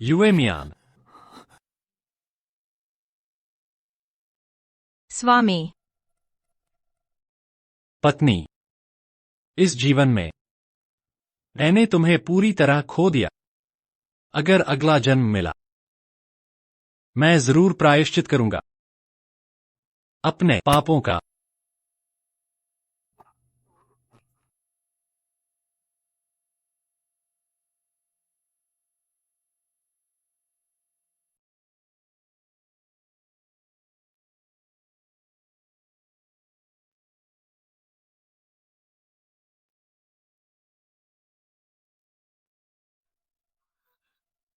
यूएमियान, स्वामी, पत्नी, इस जीवन में मैंने तुम्हें पूरी तरह खो दिया। अगर अगला जन्म मिला, मैं जरूर प्रायश्चित करूंगा अपने पापों का।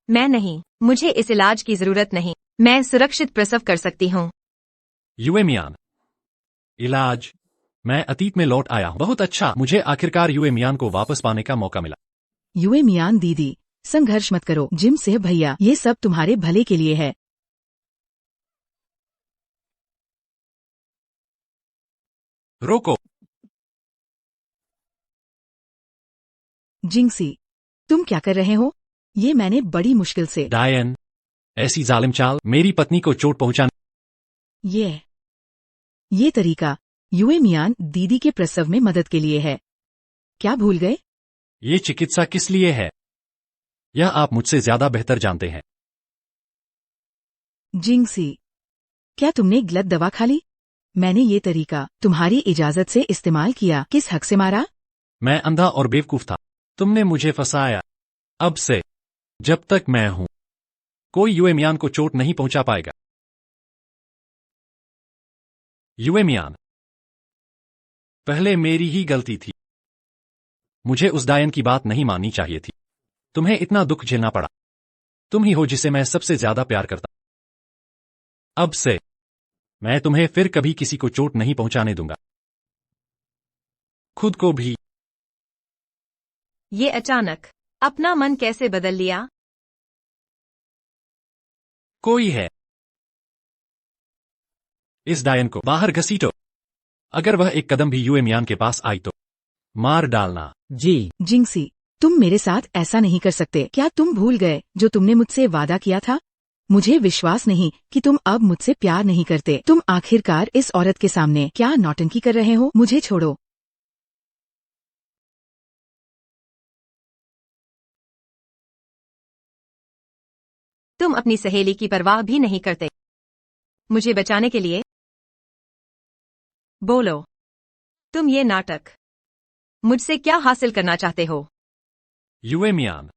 मैं नहीं, मुझे इस इलाज की जरूरत नहीं। मैं सुरक्षित प्रसव कर सकती हूँ। यूएमियान, इलाज? मैं अतीत में लौट आया हूं। बहुत अच्छा, मुझे आखिरकार यूएमियान को वापस पाने का मौका मिला। यूएमियान दीदी, संघर्ष मत करो। जिम से भैया, ये सब तुम्हारे भले के लिए है। रोको। जिंगसी, तुम क्या कर रहे हो? ये मैंने बड़ी मुश्किल से। डायन, ऐसी जालिम चाल मेरी पत्नी को चोट पहुंचाने। ये तरीका यूएमियान दीदी के प्रसव में मदद के लिए है। क्या भूल गए? ये चिकित्सा किस लिए है? यह आप मुझसे ज्यादा बेहतर जानते हैं। जिंगसी, क्या तुमने गलत दवा खा ली? मैंने ये तरीका तुम्हारी इजाजत से इस्तेमाल किया। किस हक से मारा? मैं अंधा और बेवकूफ था। तुमने मुझे फंसाया। अब से जब तक मैं हूं, कोई यूएमियान को चोट नहीं पहुंचा पाएगा। यूएमियान, पहले मेरी ही गलती थी। मुझे उस डायन की बात नहीं माननी चाहिए थी। तुम्हें इतना दुख झेलना पड़ा। तुम ही हो जिसे मैं सबसे ज्यादा प्यार करता। अब से मैं तुम्हें फिर कभी किसी को चोट नहीं पहुंचाने दूंगा, खुद को भी। ये अचानक अपना मन कैसे बदल लिया? कोई है। इस डायन को बाहर घसीटो। अगर वह एक कदम भी यूएमियान के पास आई तो मार डालना। जी। जिंगसी, तुम मेरे साथ ऐसा नहीं कर सकते। क्या तुम भूल गए जो तुमने मुझसे वादा किया था? मुझे विश्वास नहीं कि तुम अब मुझसे प्यार नहीं करते। तुम आखिरकार इस औरत के सामने क्या नौटंकी कर रहे हो? मुझे छोड़ो। तुम अपनी सहेली की परवाह भी नहीं करते मुझे बचाने के लिए। बोलो, तुम ये नाटक मुझसे क्या हासिल करना चाहते हो? यूएमियान,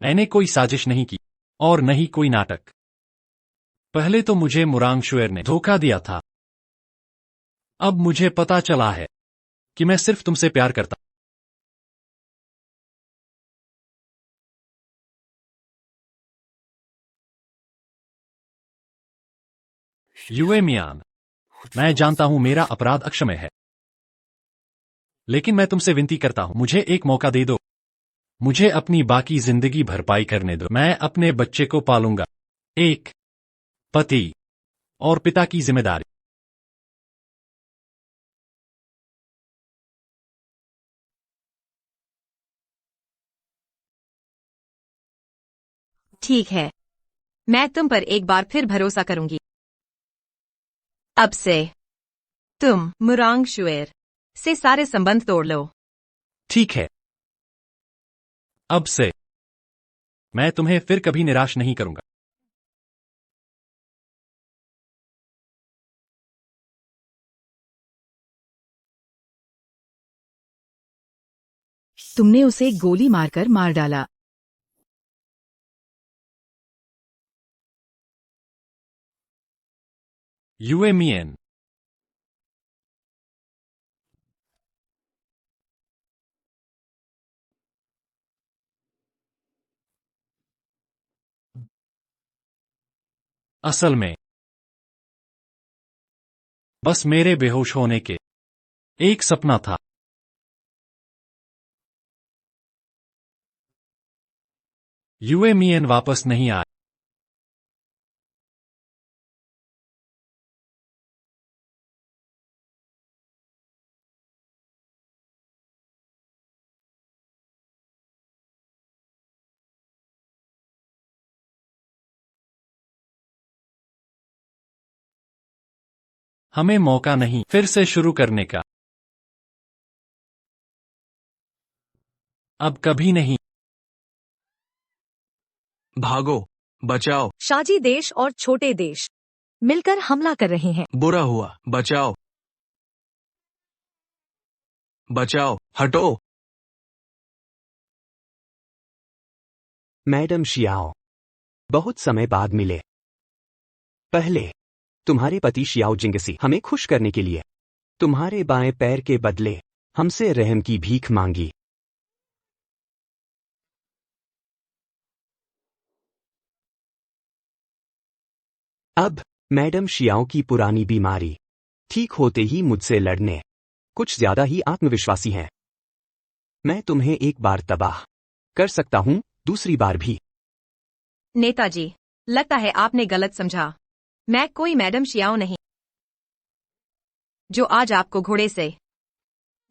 मैंने कोई साजिश नहीं की और न ही कोई नाटक। पहले तो मुझे मुरांगशुएर ने धोखा दिया था। अब मुझे पता चला है कि मैं सिर्फ तुमसे प्यार करता। यूएमियान, मैं जानता हूं मेरा अपराध अक्षम्य है, लेकिन मैं तुमसे विनती करता हूं, मुझे एक मौका दे दो। मुझे अपनी बाकी जिंदगी भरपाई करने दो। मैं अपने बच्चे को पालूंगा, एक पति और पिता की जिम्मेदारी। ठीक है, मैं तुम पर एक बार फिर भरोसा करूंगी। अब से तुम मुरांगशुएर से सारे संबंध तोड़ लो। ठीक है, अब से मैं तुम्हें फिर कभी निराश नहीं करूंगा। तुमने उसे गोली मारकर मार डाला। यूएमियन, असल में बस मेरे बेहोश होने के एक सपना था। यूएमियन वापस नहीं आए। हमें मौका नहीं फिर से शुरू करने का। अब कभी नहीं। भागो, बचाओ। शाजी देश और छोटे देश मिलकर हमला कर रहे हैं। बुरा हुआ, बचाओ। बचाओ, हटो। मैडम शियाओ, बहुत समय बाद मिले। पहले तुम्हारे पति शियाओ जिंगसी हमें खुश करने के लिए तुम्हारे बाएं पैर के बदले हमसे रहम की भीख मांगी। अब मैडम शियाओ की पुरानी बीमारी ठीक होते ही मुझसे लड़ने कुछ ज्यादा ही आत्मविश्वासी हैं। मैं तुम्हें एक बार तबाह कर सकता हूं, दूसरी बार भी। नेताजी, लगता है आपने गलत समझा। मैं कोई मैडम शियाओ नहीं जो आज आपको घोड़े से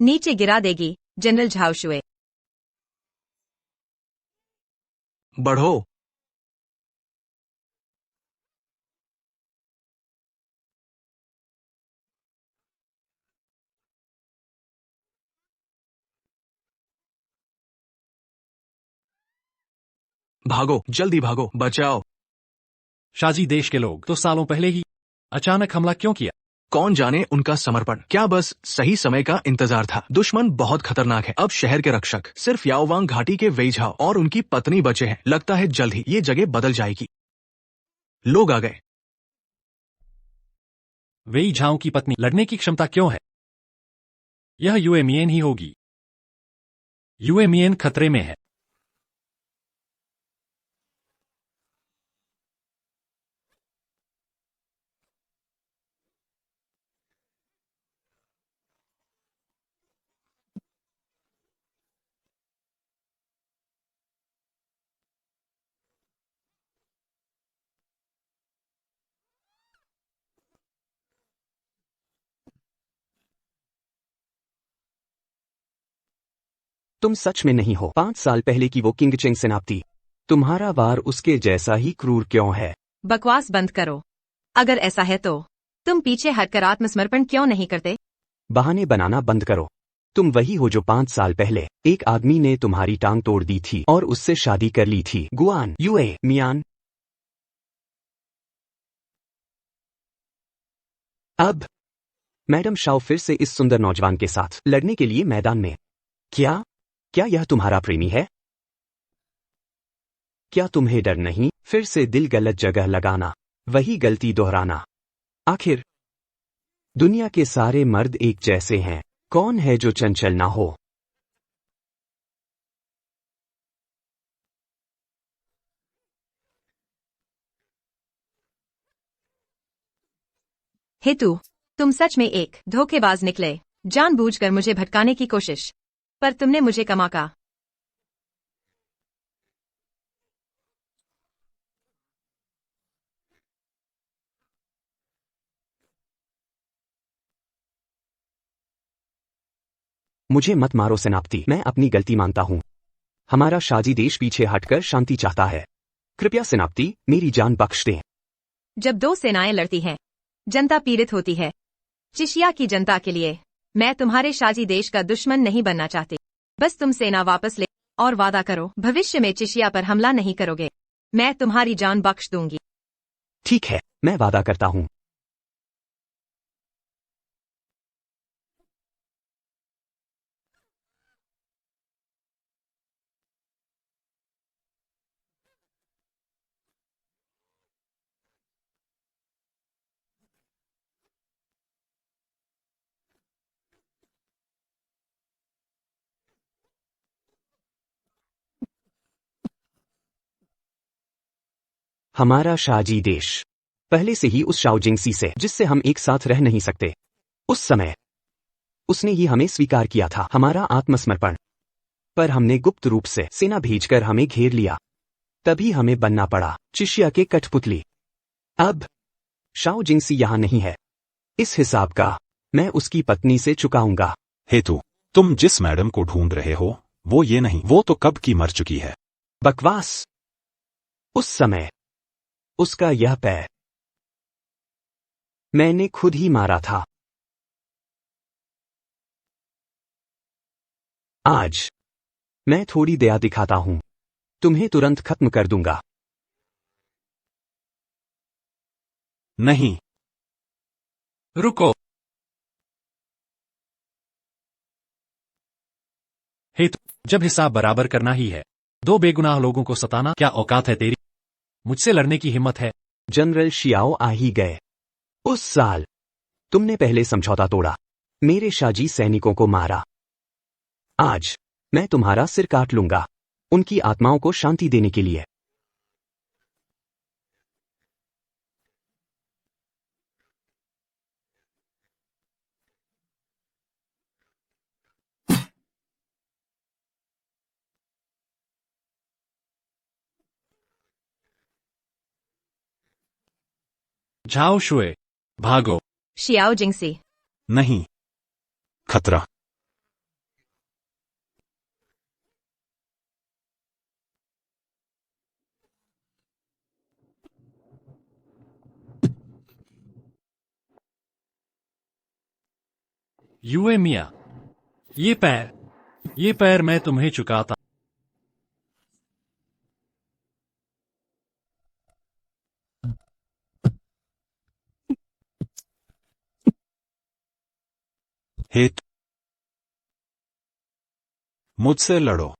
नीचे गिरा देगी। जनरल झाओशुए, बढ़ो। भागो, जल्दी भागो, बचाओ। शाजी देश के लोग तो सालों पहले ही अचानक हमला क्यों किया? कौन जाने उनका समर्पण, क्या बस सही समय का इंतजार था। दुश्मन बहुत खतरनाक है। अब शहर के रक्षक सिर्फ याओवांग घाटी के वेइझाओ और उनकी पत्नी बचे हैं। लगता है जल्द ही ये जगह बदल जाएगी। लोग आ गए। वेई झाओ की पत्नी लड़ने की क्षमता क्यों है? यह यूएमियन ही होगी। यूएमियन खतरे में है। तुम सच में नहीं हो। 5 साल पहले की वो किंग चेंग सेनापति। तुम्हारा वार उसके जैसा ही क्रूर क्यों है? बकवास बंद करो। अगर ऐसा है तो तुम पीछे हटकर आत्मसमर्पण क्यों नहीं करते? बहाने बनाना बंद करो। तुम वही हो जो 5 साल पहले एक आदमी ने तुम्हारी टांग तोड़ दी थी और उससे शादी कर ली थी। गुआन यूए मियान। अब मैडम शाओ फिर से इस सुंदर नौजवान के साथ लड़ने के लिए मैदान में। क्या क्या यह तुम्हारा प्रेमी है? क्या तुम्हें डर नहीं? फिर से दिल गलत जगह लगाना, वही गलती दोहराना। आखिर दुनिया के सारे मर्द एक जैसे हैं। कौन है जो चंचल ना हो? हेतु, तुम सच में एक धोखेबाज निकले। जानबूझकर मुझे भटकाने की कोशिश, पर तुमने मुझे कमा का। मुझे मत मारो सेनापति, मैं अपनी गलती मानता हूँ। हमारा शाजी देश पीछे हटकर शांति चाहता है। कृपया सेनापति मेरी जान बख्श दें। जब दो सेनाएं लड़ती हैं, जनता पीड़ित होती है। चिशिया की जनता के लिए मैं तुम्हारे शाजी देश का दुश्मन नहीं बनना चाहती। बस तुम सेना वापस ले और वादा करो भविष्य में चिशिया पर हमला नहीं करोगे। मैं तुम्हारी जान बख्श दूंगी। ठीक है, मैं वादा करता हूँ। हमारा शाजी देश पहले से ही उस शाओजिंगसी से जिससे हम एक साथ रह नहीं सकते। उस समय उसने ही हमें स्वीकार किया था, हमारा आत्मसमर्पण। पर हमने गुप्त रूप से सेना भेजकर हमें घेर लिया। तभी हमें बनना पड़ा चिशिया के कठपुतली। अब शाओजिंगसी यहाँ नहीं है। इस हिसाब का मैं उसकी पत्नी से चुकाऊंगा। हेतु, तुम जिस मैडम को ढूंढ रहे हो वो ये नहीं, वो तो कब की मर चुकी है। बकवास। उस समय उसका यह पैर मैंने खुद ही मारा था। आज मैं थोड़ी दया दिखाता हूं। तुम्हें तुरंत खत्म कर दूंगा। नहीं, रुको। हेतु, जब हिसाब बराबर करना ही है, दो बेगुनाह लोगों को सताना क्या औकात है तेरी? मुझसे लड़ने की हिम्मत है? जनरल शियाओ आ ही गए। उस साल तुमने पहले समझौता तोड़ा, मेरे शाजी सैनिकों को मारा। आज मैं तुम्हारा सिर काट लूंगा, उनकी आत्माओं को शांति देने के लिए। झाओ शुए, भागो। शियाओ जिंगसी। नहीं, खतरा। यूए मिया, ये पैर मैं तुम्हें चुकाता। हेत मुझसे लड़ो।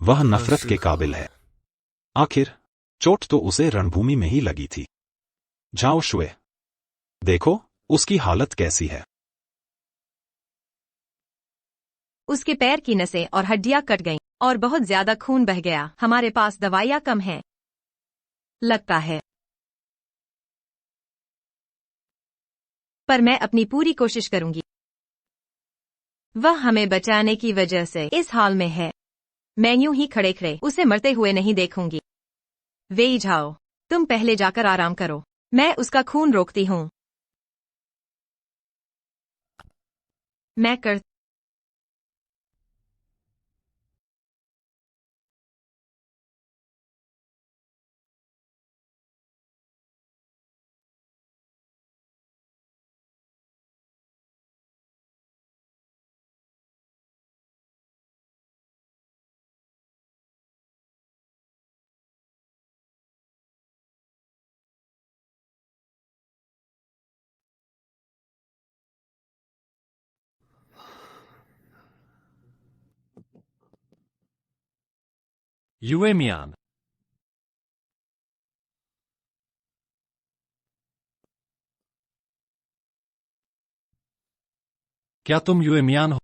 वह नफरत के काबिल है। आखिर चोट तो उसे रणभूमि में ही लगी थी। जाओ शुए, देखो उसकी हालत कैसी है। उसके पैर की नसें और हड्डियां कट गईं और बहुत ज्यादा खून बह गया। हमारे पास दवाइयां कम हैं, लगता है, पर मैं अपनी पूरी कोशिश करूंगी। वह हमें बचाने की वजह से इस हाल में है। मैं यूं ही खड़े खड़े उसे मरते हुए नहीं देखूंगी। वे जाओ, तुम पहले जाकर आराम करो, मैं उसका खून रोकती हूं। मैं कर यूएमियान, क्या तुम यूएमियान हो?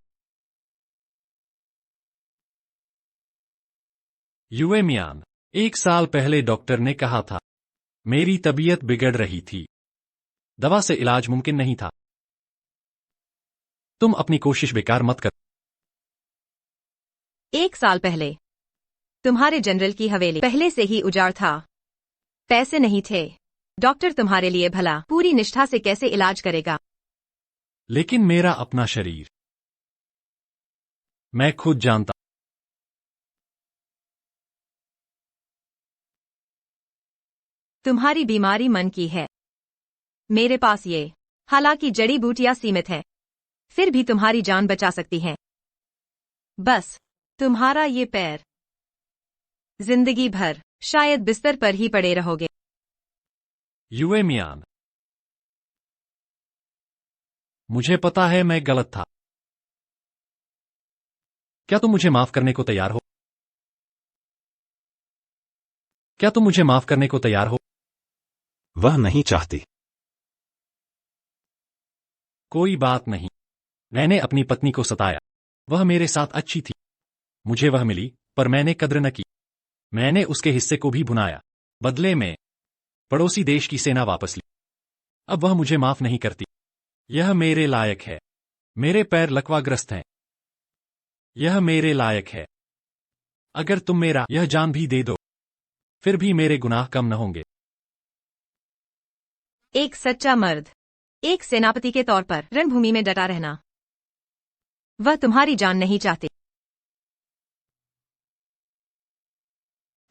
यूएमियान, 1 साल पहले डॉक्टर ने कहा था, मेरी तबीयत बिगड़ रही थी, दवा से इलाज मुमकिन नहीं था। तुम अपनी कोशिश बेकार मत कर। 1 साल पहले तुम्हारे जनरल की हवेली पहले से ही उजाड़ था। पैसे नहीं थे। डॉक्टर तुम्हारे लिए भला पूरी निष्ठा से कैसे इलाज करेगा? लेकिन मेरा अपना शरीर, मैं खुद जानता। तुम्हारी बीमारी मन की है। मेरे पास ये, हालांकि जड़ी बूटियां सीमित हैं, फिर भी तुम्हारी जान बचा सकती हैं। बस तुम्हारा ये पैर, जिंदगी भर शायद बिस्तर पर ही पड़े रहोगे। यूएमियान, मुझे पता है मैं गलत था। क्या तुम मुझे माफ करने को तैयार हो? क्या तुम मुझे माफ करने को तैयार हो? वह नहीं चाहती। कोई बात नहीं। मैंने अपनी पत्नी को सताया। वह मेरे साथ अच्छी थी। मुझे वह मिली, पर मैंने कद्र न की। मैंने उसके हिस्से को भी भुनाया। बदले में पड़ोसी देश की सेना वापस ली। अब वह मुझे माफ नहीं करती। यह मेरे लायक है। मेरे पैर लकवाग्रस्त हैं। यह मेरे लायक है। अगर तुम मेरा यह जान भी दे दो, फिर भी मेरे गुनाह कम न होंगे। एक सच्चा मर्द, एक सेनापति के तौर पर रणभूमि में डटा रहना। वह तुम्हारी जान नहीं चाहते।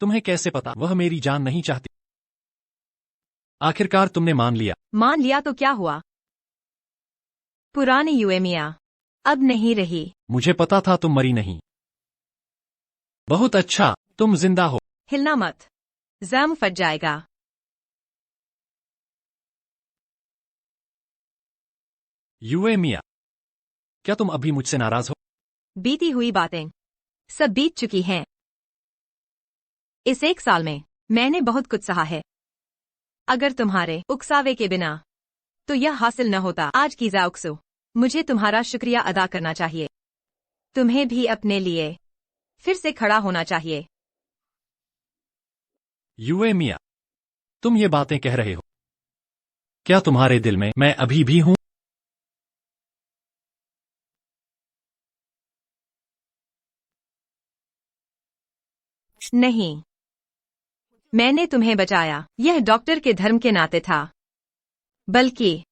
तुम्हें कैसे पता वह मेरी जान नहीं चाहती? आखिरकार तुमने मान लिया। मान लिया तो क्या हुआ? पुरानी यूएमिया अब नहीं रही। मुझे पता था तुम मरी नहीं। बहुत अच्छा, तुम जिंदा हो। हिलना मत, जम फट जाएगा। यूएमिया, क्या तुम अभी मुझसे नाराज हो? बीती हुई बातें सब बीत चुकी हैं। इस 1 साल में मैंने बहुत कुछ सहा है। अगर तुम्हारे उकसावे के बिना तो यह हासिल न होता। आज की जाउक्सो, मुझे तुम्हारा शुक्रिया अदा करना चाहिए। तुम्हें भी अपने लिए फिर से खड़ा होना चाहिए। यूएमिया, तुम ये बातें कह रहे हो? क्या तुम्हारे दिल में मैं अभी भी हूं? नहीं, मैंने तुम्हें बचाया। यह डॉक्टर के धर्म के नाते था, बल्कि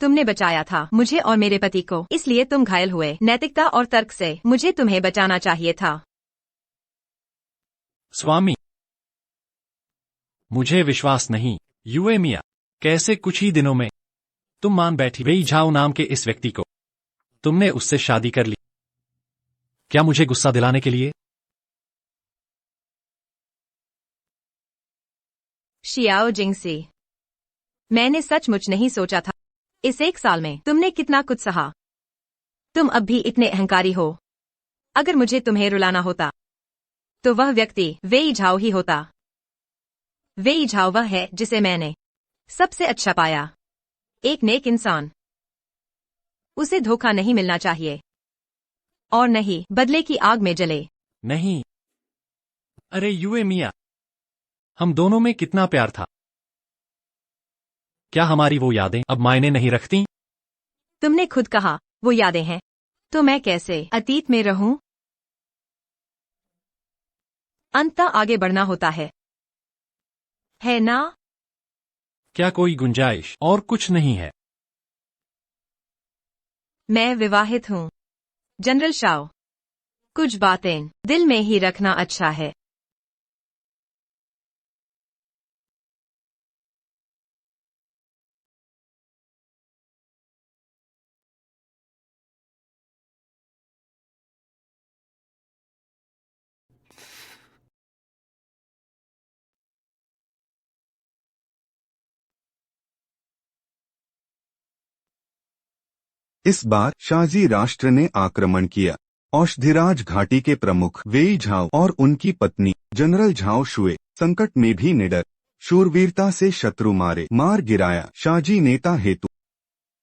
तुमने बचाया था मुझे और मेरे पति को, इसलिए तुम घायल हुए। नैतिकता और तर्क से मुझे तुम्हें बचाना चाहिए था। स्वामी, मुझे विश्वास नहीं। यूएमिया, कैसे कुछ ही दिनों में तुम मान बैठी वेई झाओ नाम के इस व्यक्ति को, तुमने उससे शादी कर ली। क्या मुझे गुस्सा दिलाने के लिए? शियाओ जिंगसी, मैंने सचमुच नहीं सोचा था। इस 1 साल में तुमने कितना कुछ सहा। तुम अब भी इतने अहंकारी हो। अगर मुझे तुम्हें रुलाना होता तो वह व्यक्ति वेई झाओ ही होता। वेई झाओ वह है जिसे मैंने सबसे अच्छा पाया। एक नेक इंसान। उसे धोखा नहीं मिलना चाहिए, और नहीं बदले की आग में जले। नहीं। अरे यूएमिया, हम दोनों में कितना प्यार था। क्या हमारी वो यादें अब मायने नहीं रखती? तुमने खुद कहा वो यादें हैं, तो मैं कैसे अतीत में रहूं? अंततः आगे बढ़ना होता है ना? क्या कोई गुंजाइश और कुछ नहीं है? मैं विवाहित हूँ जनरल शाओ। कुछ बातें दिल में ही रखना अच्छा है। इस बार शाजी राष्ट्र ने आक्रमण किया। औषधिराज घाटी के प्रमुख वेई झाओ और उनकी पत्नी जनरल झाओ शुए संकट में भी निडर शूरवीरता से शत्रु मार गिराया। शाजी नेता हेतु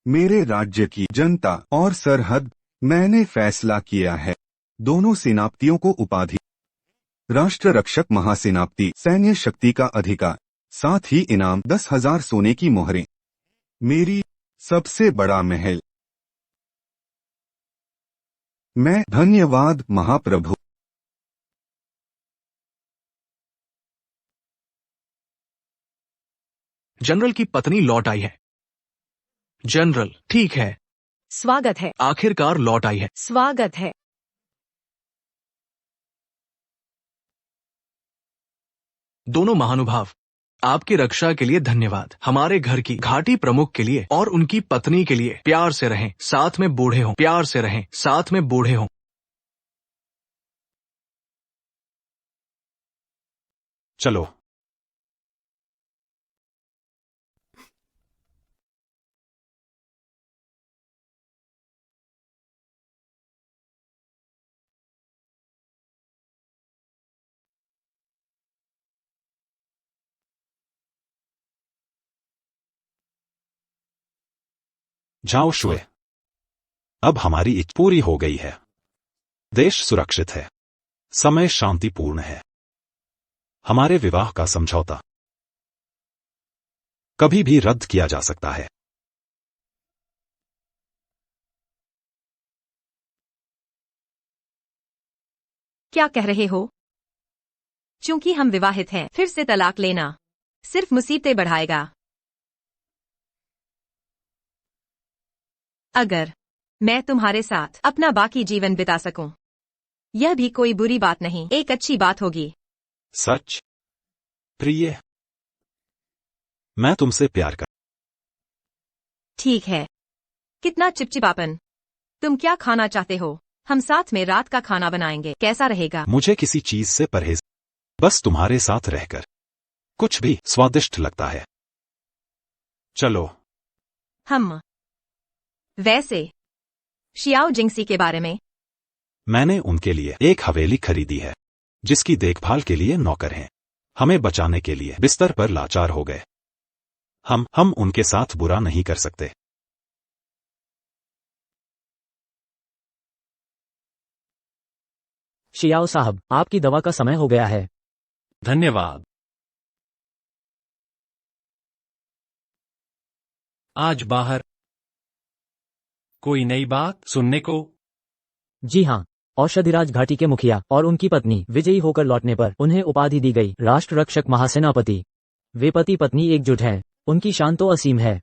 मेरे राज्य की जनता और सरहद मैंने फैसला किया है। दोनों सेनापतियों को उपाधि राष्ट्र रक्षक महासेनापति, सैन्य शक्ति का अधिकार, साथ ही इनाम 10,000 सोने की मोहरें। मेरी सबसे बड़ा महल। मैं धन्यवाद महाप्रभु। जनरल की पत्नी लौट आई है। जनरल, ठीक है, स्वागत है। आखिरकार लौट आई है। स्वागत है। दोनों महानुभाव, आपकी रक्षा के लिए धन्यवाद। हमारे घर की घाटी प्रमुख के लिए और उनकी पत्नी के लिए प्यार से रहें, साथ में बूढ़े हों। प्यार से रहें, साथ में बूढ़े हों। चलो। जाओ शुए, अब हमारी इच्छा पूरी हो गई है। देश सुरक्षित है, समय शांतिपूर्ण है। हमारे विवाह का समझौता कभी भी रद्द किया जा सकता है। क्या कह रहे हो? चूंकि हम विवाहित हैं, फिर से तलाक लेना सिर्फ मुसीबतें बढ़ाएगा। अगर मैं तुम्हारे साथ अपना बाकी जीवन बिता सकूं, यह भी कोई बुरी बात नहीं, एक अच्छी बात होगी। सच? प्रिय, मैं तुमसे प्यार कर। ठीक है। कितना चिपचिपापन। तुम क्या खाना चाहते हो? हम साथ में रात का खाना बनाएंगे, कैसा रहेगा? मुझे किसी चीज से परहेज, बस तुम्हारे साथ रहकर कुछ भी स्वादिष्ट लगता है। चलो। हम वैसे शियाओ जिंगसी के बारे में? मैंने उनके लिए एक हवेली खरीदी है, जिसकी देखभाल के लिए नौकर हैं। हमें बचाने के लिए बिस्तर पर लाचार हो गए। हम उनके साथ बुरा नहीं कर सकते। शियाओ साहब, आपकी दवा का समय हो गया है। धन्यवाद। आज बाहर कोई नई बात सुनने को? जी हाँ, औषधिराज घाटी के मुखिया और उनकी पत्नी विजयी होकर लौटने पर उन्हें उपाधि दी गई राष्ट्र रक्षक महासेनापति। वे पति पत्नी एकजुट हैं, उनकी शान तो असीम है।